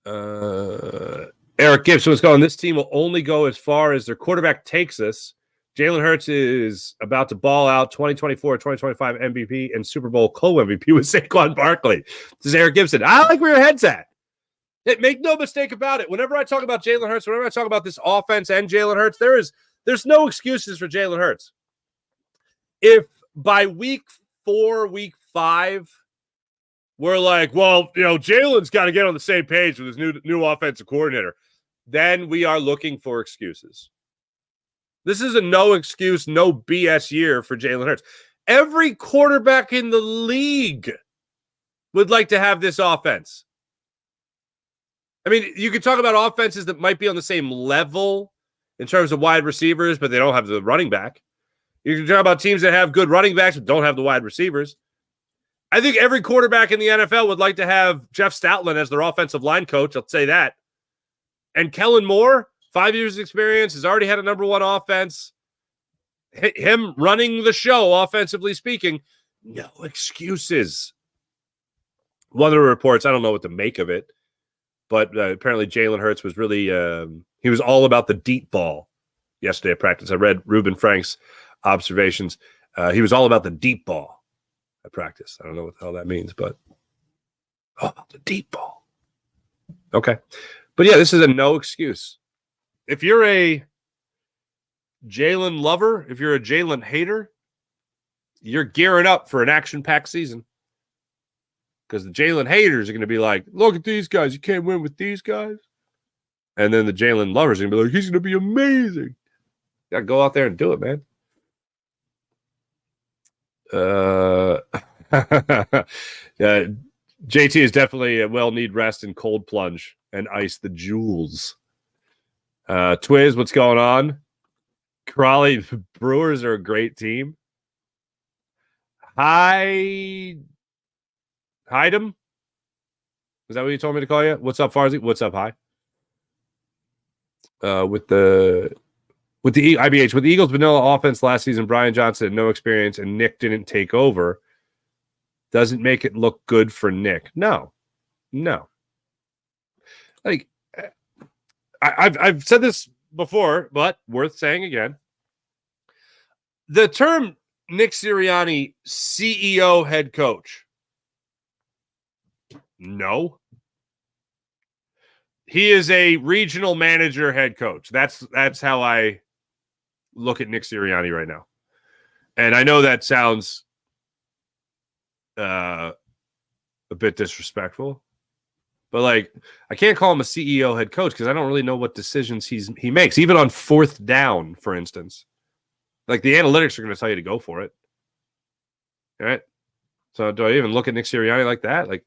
Eric Gibson was going, this team will only go as far as their quarterback takes us. Jalen Hurts is about to ball out 2024, 2025 MVP and Super Bowl co-MVP with Saquon Barkley. This is Eric Gibson. I like where your head's at. Make no mistake about it. Whenever I talk about Jalen Hurts, whenever I talk about this offense and Jalen Hurts, there's no excuses for Jalen Hurts. If by week 4, week 5, we're like, well, Jalen's got to get on the same page with his new offensive coordinator, then we are looking for excuses. This is a no excuse, no BS year for Jalen Hurts. Every quarterback in the league would like to have this offense. I mean, you could talk about offenses that might be on the same level in terms of wide receivers, but they don't have the running back. You can talk about teams that have good running backs but don't have the wide receivers. I think every quarterback in the NFL would like to have Jeff Stoutland as their offensive line coach. I'll say that. And Kellen Moore, 5 years experience, has already had a number 1 offense. Him running the show, offensively speaking, no excuses. One of the reports, I don't know what to make of it, but apparently Jalen Hurts was really, he was all about the deep ball yesterday at practice. I read Reuben Frank's observations. He was all about the deep ball at practice. I don't know what the hell that means, but the deep ball. Okay. But yeah, this is a no excuse. If you're a Jalen lover, if you're a Jalen hater, you're gearing up for an action-packed season. Because the Jalen haters are going to be like, look at these guys. You can't win with these guys. And then the Jalen lovers are going to be like, he's going to be amazing. Got to go out there and do it, man. JT is definitely a well-need rest and cold plunge and ice the jewels. Twiz, what's going on? Crawley Brewers are a great team. Hydem? Is that what you told me to call you? What's up, Farzi? What's up, Hi? With the IBH, with the Eagles' vanilla offense last season, Brian Johnson had no experience and Nick didn't take over. Doesn't make it look good for Nick. No. Like, I've said this before, but worth saying again. The term Nick Sirianni, CEO head coach. No. He is a regional manager head coach. That's how I look at Nick Sirianni right now. And I know that sounds a bit disrespectful, but like I can't call him a CEO head coach because I don't really know what decisions he makes, even on fourth down, for instance. Like the analytics are going to tell you to go for it. All right. So do I even look at Nick Sirianni like that? Like,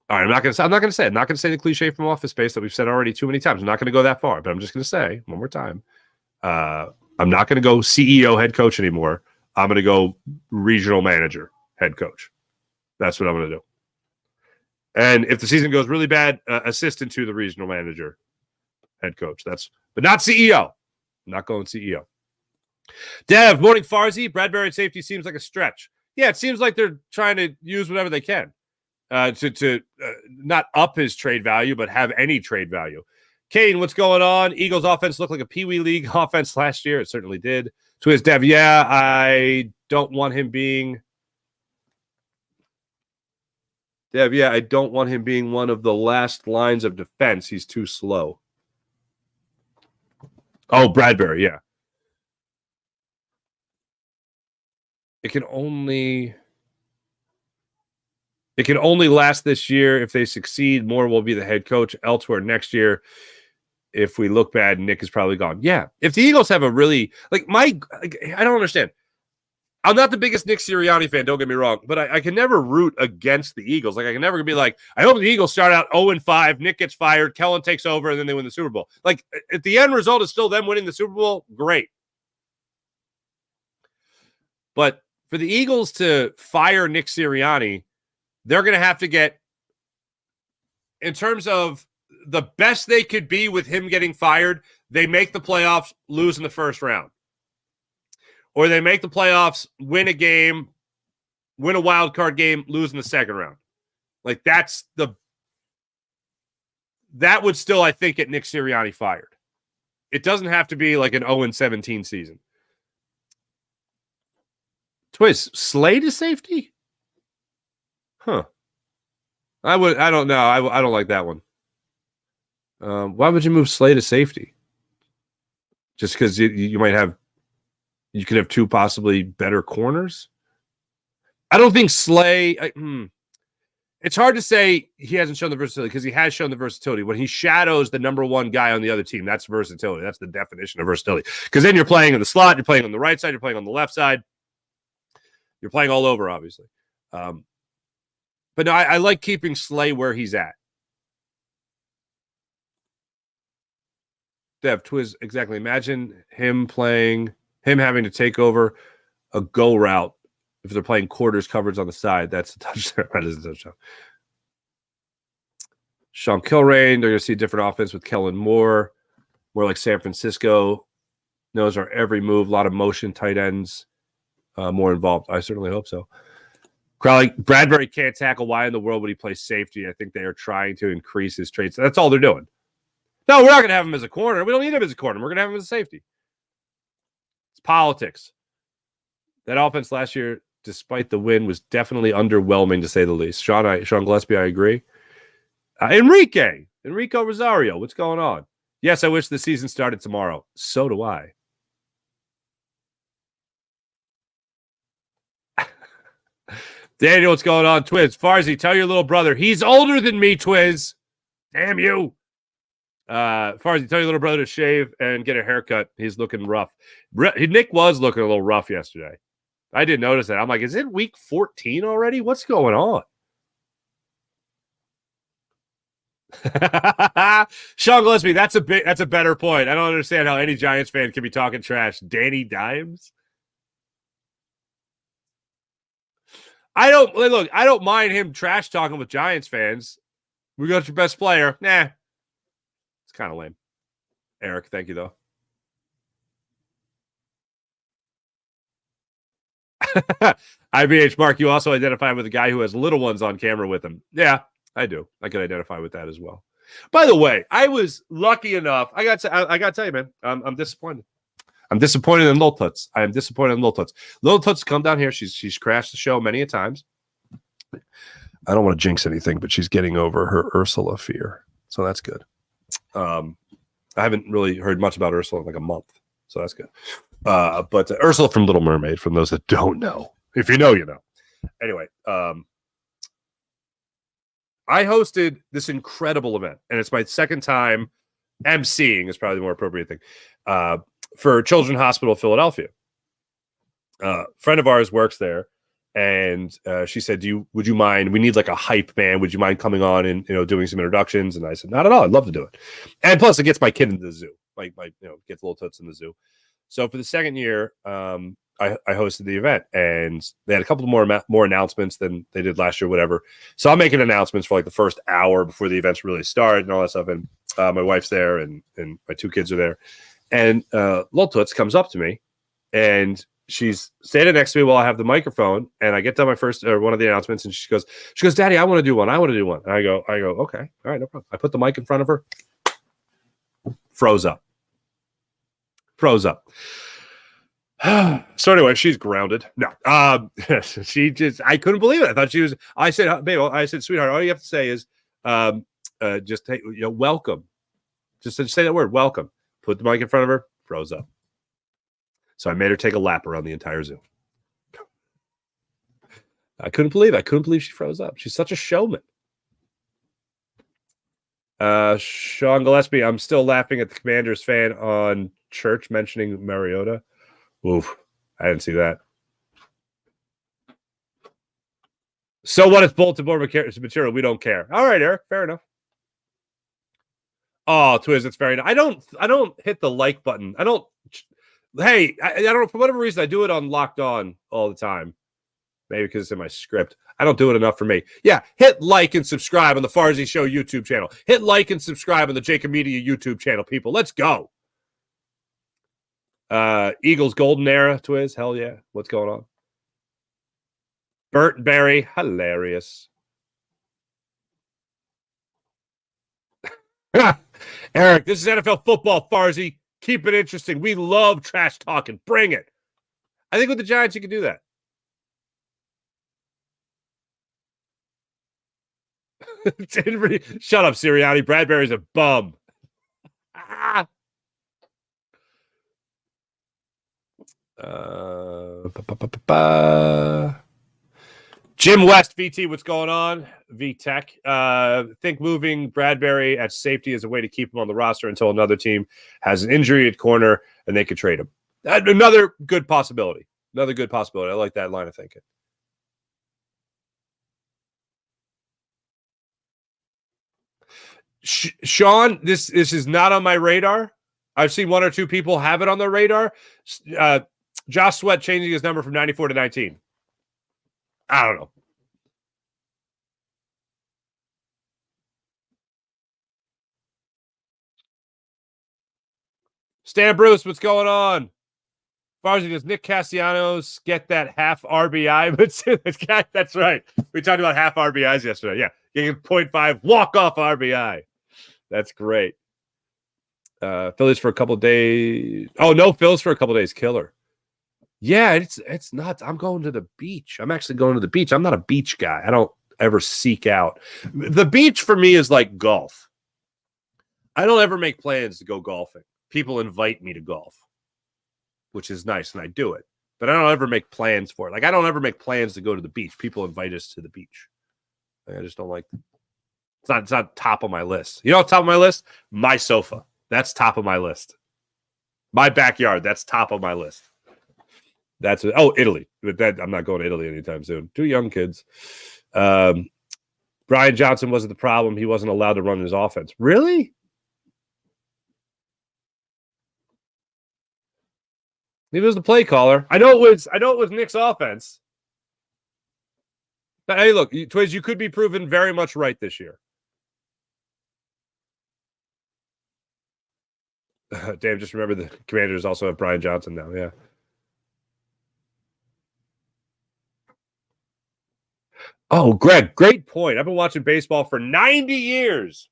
all right, I'm not going to say the cliche from Office Space that we've said already too many times. I'm not going to go that far, but I'm just going to say one more time. I'm not going to go CEO head coach anymore. I'm going to go regional manager head coach. That's what I'm going to do. And if the season goes really bad, assistant to the regional manager head coach. But not CEO. I'm not going CEO. Dev, morning Farzi. Bradberry at safety seems like a stretch. Yeah, it seems like they're trying to use whatever they can to not up his trade value, but have any trade value. Kane, what's going on? Eagles offense looked like a Pee Wee League offense last year. It certainly did. Twiz Dev, yeah, I don't want him being one of the last lines of defense. He's too slow. Oh, Bradberry, yeah. It can only last this year. If they succeed, Moore will be the head coach elsewhere next year. If we look bad, Nick is probably gone. Yeah. If the Eagles have a really I don't understand. I'm not the biggest Nick Sirianni fan, don't get me wrong, but I can never root against the Eagles. Like I can never be like, I hope the Eagles start out 0-5, Nick gets fired, Kellen takes over, and then they win the Super Bowl. Like if the end result is still them winning the Super Bowl, great. But for the Eagles to fire Nick Sirianni, they're going to have to get, in terms of the best they could be with him getting fired, they make the playoffs, lose in the first round. Or they make the playoffs, win a game, win a wild card game, lose in the second round. Like that would still, I think, get Nick Sirianni fired. It doesn't have to be like an 0-17 season. Twiz, Slade is safety? Huh. I don't know. I don't like that one. Why would you move Slade to safety? Just because you might have, you could have two possibly better corners. I don't think Slay. It's hard to say he hasn't shown the versatility because he has shown the versatility. When he shadows the number one guy on the other team, that's versatility. That's the definition of versatility. Because then you're playing in the slot, you're playing on the right side, you're playing on the left side. You're playing all over, obviously. But no, I like keeping Slay where he's at. Dev, Twiz, exactly. Imagine him having to take over a go route if they're playing quarters coverage on the side. That's a touchdown. That is a touchdown. Sean Kilrain, they're going to see a different offense with Kellen Moore, more like San Francisco. Knows our every move, a lot of motion, tight ends, more involved. I certainly hope so. Crowley, Bradberry can't tackle. Why in the world would he play safety? I think they are trying to increase his traits. That's all they're doing. No, we're not going to have him as a corner. We don't need him as a corner. We're going to have him as a safety. It's politics. That offense last year, despite the win, was definitely underwhelming to say the least. Sean Gillespie, I agree. Enrico Rosario, what's going on? Yes, I wish the season started tomorrow. So do I. Daniel, what's going on? Twiz, Farzy, tell your little brother he's older than me. Twiz, damn you. Farzy, tell your little brother to shave and get a haircut. He's looking rough. Nick was looking a little rough yesterday. I didn't notice that. I'm like, is it week 14 already? What's going on? Sean Gillespie, that's a better point. I don't understand how any Giants fan can be talking trash. Danny Dimes. I don't mind him trash talking with Giants fans. We got your best player. Nah. It's kind of lame. Eric, thank you though. IBH Mark, you also identify with a guy who has little ones on camera with him. Yeah, I do. I can identify with that as well. By the way, I was lucky enough. I got to tell you, man, I'm disappointed. I'm disappointed in Lil Toots. I am disappointed in Lil Toots. Lil Toots come down here. She's crashed the show many a times. I don't want to jinx anything, but she's getting over her Ursula fear, so that's good. I haven't really heard much about Ursula in like a month, so that's good. But Ursula from Little Mermaid, from those that don't know. If you know, you know. Anyway, I hosted this incredible event, and it's my second time emceeing is probably the more appropriate thing, for Children's Hospital of Philadelphia. Friend of ours works there, and she said, would you mind, we need like a hype man, would you mind coming on and doing some introductions? And I said, not at all, I'd love to do it. And plus it gets my kid into the zoo, like gets Little Toots in the zoo. So for the second year, I hosted the event, and they had a couple more announcements than they did last year, whatever. So I'm making announcements for like the first hour before the events really start and all that stuff. And my wife's there, and my two kids are there. And Lil Toots comes up to me, and she's standing next to me while I have the microphone. And I get done my one of the announcements, and she goes, Daddy, I want to do one. And I go, okay, all right, no problem. I put the mic in front of her, froze up. So anyway, she's grounded. No, she just, I couldn't believe it. I thought she was, I said, babe, sweetheart, all you have to say is, just take, welcome. Just say that word, welcome. Put the mic in front of her, froze up. So I made her take a lap around the entire zoo. I couldn't believe she froze up. She's such a showman. Sean Gillespie, I'm still laughing at the Commanders fan on Church mentioning Mariota. Oof, I didn't see that. So what? It's bulletin board material. We don't care. All right, Eric. Fair enough. Oh, Twiz, it's very nice. I don't hit the like button. I don't. Hey, I don't know, for whatever reason, I do it on Locked On all the time. Maybe because it's in my script. I don't do it enough for me. Yeah, hit like and subscribe on the Farzy Show YouTube channel. Hit like and subscribe on the Jacob Media YouTube channel, people. Let's go. Eagles golden era, Twiz. Hell yeah. What's going on? Bradberry, hilarious. Eric, this is NFL football, Farzy. Keep it interesting. We love trash talking. Bring it. I think with the Giants, you can do that. Shut up, Sirianni. Bradberry's a bum. Jim West, VT, what's going on? VTech. Think moving Bradberry at safety is a way to keep him on the roster until another team has an injury at corner and they could trade him. Another good possibility. I like that line of thinking. Sean, this is not on my radar. I've seen one or two people have it on their radar. Josh Sweat changing his number from 94 to 19. I don't know. Stan Bruce, what's going on? Farzy, does Nick Castellanos get that half RBI? But that's right. We talked about half RBIs yesterday. Yeah, getting 0.5 walk-off RBI. That's great. Phillies for a couple days. Oh, no Phillies for a couple days. Killer. Yeah, it's nuts. I'm going to the beach. I'm actually going to the beach. I'm not a beach guy. I don't ever seek out. The beach for me is like golf. I don't ever make plans to go golfing. People invite me to golf, which is nice, and I do it. But I don't ever make plans for it. Like, I don't ever make plans to go to the beach. People invite us to the beach. I just don't like it's not top of my list. You know what's top of my list? My sofa. That's top of my list. My backyard. That's top of my list. That's it. Oh, Italy. But that I'm not going to Italy anytime soon. 2 young kids. Brian Johnson wasn't the problem. He wasn't allowed to run his offense. Really? He was the play caller. I know it was Nick's offense. But hey, look, Twiz, you could be proven very much right this year. Dave, just remember the Commanders also have Brian Johnson now. Yeah. Oh, Greg, great point. I've been watching baseball for 90 years,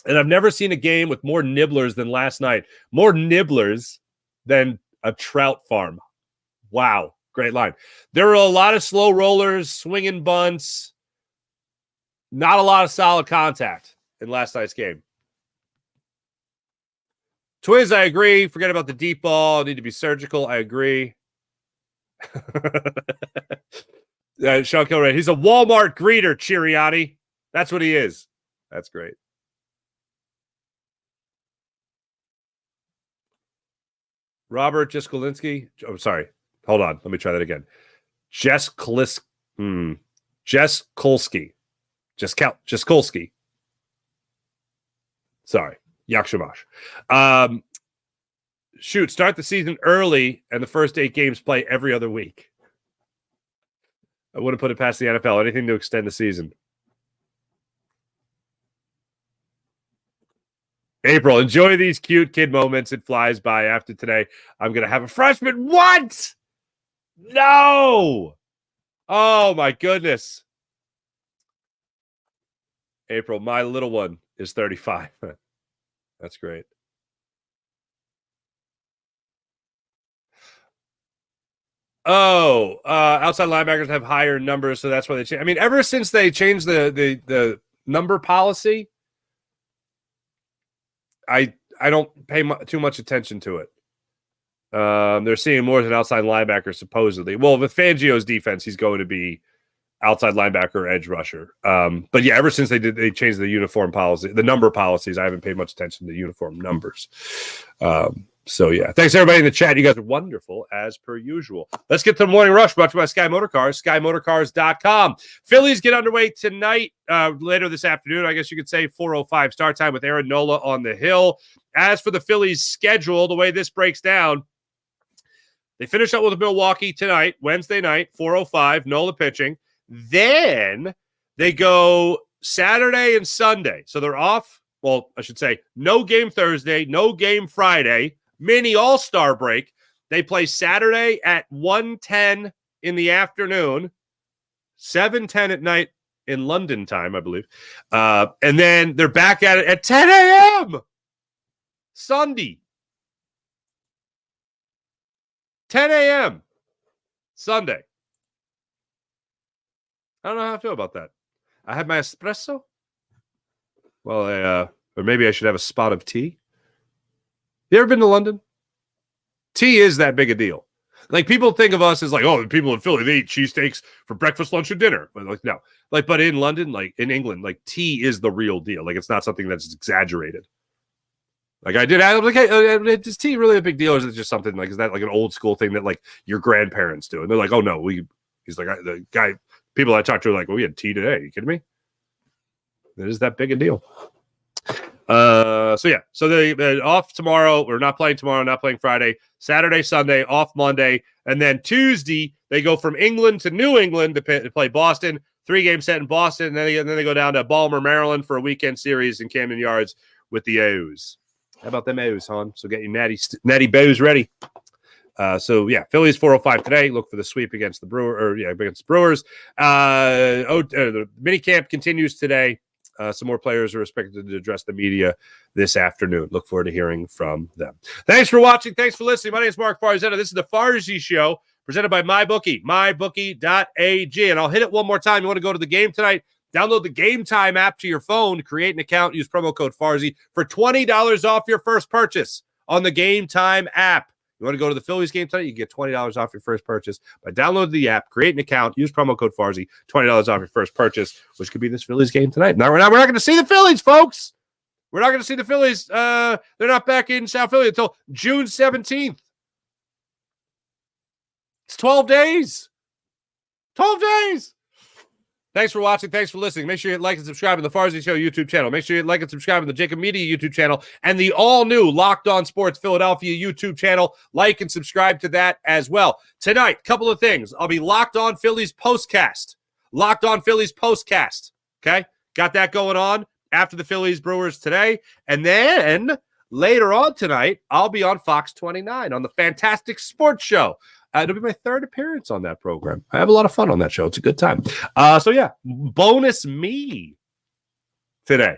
and I've never seen a game with more nibblers than last night. More nibblers than a trout farm. Wow. Great line. There were a lot of slow rollers, swinging bunts, not a lot of solid contact in last night's game. Twiz, I agree. Forget about the deep ball. Need to be surgical. I agree. Sean Kilrain. He's a Walmart greeter, Chiriani. That's what he is. That's great. Robert Jeskolinski. I'm sorry. Hold on. Let me try that again. Jeskolski. Jeskolski. Sorry. Yakshamash. Shoot, start the season early and the first 8 games play every other week. I wouldn't put it past the NFL. Anything to extend the season. April, enjoy these cute kid moments. It flies by. After today, I'm going to have a freshman. What? No. Oh, my goodness. April, my little one is 35. That's great. Oh, outside linebackers have higher numbers, so that's why they change. I mean, ever since they changed the number policy, I don't pay too much attention to it. They're seeing more than outside linebacker, supposedly. Well, with Fangio's defense, he's going to be outside linebacker, edge rusher. But yeah, ever since they changed the uniform policy, the number policies, I haven't paid much attention to uniform numbers. So yeah, thanks everybody in the chat. You guys are wonderful as per usual. Let's get to the morning rush brought to you by Sky Motor Cars, SkyMotorCars.com. Phillies get underway tonight, later this afternoon. I guess you could say 4:05 start time with Aaron Nola on the hill. As for the Phillies schedule, the way this breaks down, they finish up with Milwaukee tonight, Wednesday night, 4:05, Nola pitching. Then they go Saturday and Sunday. So they're off. Well, I should say no game Thursday, no game Friday. Mini All-Star break. They play Saturday at 1:10 in the afternoon, 7:10 at night in London time, I believe. And then they're back at it at 10 a.m. Sunday. 10 a.m. Sunday. I don't know how I feel about that. I had my espresso. Well, or maybe I should have a spot of tea. You ever been to London? Tea is that big a deal. Like, people think of us as like, oh, the people in Philly, they eat cheesesteaks for breakfast, lunch, and dinner. But like, no. Like, but in London, like in England, like tea is the real deal. Like, it's not something that's exaggerated. Like I was like, hey, is tea really a big deal? Or is it just something like, is that like an old school thing that like your grandparents do? And they're like, oh no, he's like, the guy, people I talked to are like, well, we had tea today. Are you kidding me? It is that big a deal. So yeah, so they're off tomorrow. We're not playing tomorrow, not playing Friday, Saturday, Sunday, off Monday. And then Tuesday, they go from England to New England to play Boston, 3-game set in Boston. And then they go down to Baltimore, Maryland for a weekend series in Camden Yards with the A's. How about them A's, hon? So get your natty bows ready. So yeah, Phillies 4:05 today. Look for the sweep against the Brewers. The minicamp continues today. Some more players are expected to address the media this afternoon. Look forward to hearing from them. Thanks for watching. Thanks for listening. My name is Mark Farzetta. This is the Farzy Show, presented by MyBookie, mybookie.ag. And I'll hit it one more time. You want to go to the game tonight? Download the Game Time app to your phone, create an account, use promo code Farzy for $20 off your first purchase on the Game Time app. You want to go to the Phillies game tonight? You can get $20 off your first purchase by downloading the app, create an account, use promo code Farzy, $20 off your first purchase, which could be this Phillies game tonight. Now, we're not going to see the Phillies, folks. We're not going to see the Phillies. They're not back in South Philly until June 17th. It's 12 days. 12 days. Thanks for watching. Thanks for listening. Make sure you hit like and subscribe to the Farzy Show YouTube channel. Make sure you hit like and subscribe to the Jacob Media YouTube channel and the all-new Locked On Sports Philadelphia YouTube channel. Like and subscribe to that as well. Tonight, couple of things. I'll be Locked On Phillies postcast. Locked On Phillies postcast. Okay? Got that going on after the Phillies Brewers today. And then later on tonight, I'll be on Fox 29 on the Fantastic Sports Show. It'll be my third appearance on that program. I have a lot of fun on that show. It's a good time. So yeah, bonus me today.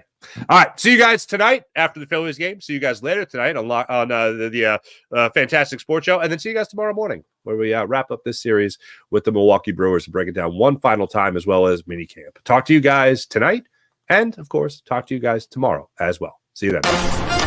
All right, see you guys tonight after the Phillies game. See you guys later tonight on the Fantastic Sports Show, and then see you guys tomorrow morning where we wrap up this series with the Milwaukee Brewers and break it down one final time, as well as minicamp. Talk to you guys tonight, and of course, talk to you guys tomorrow as well. See you then.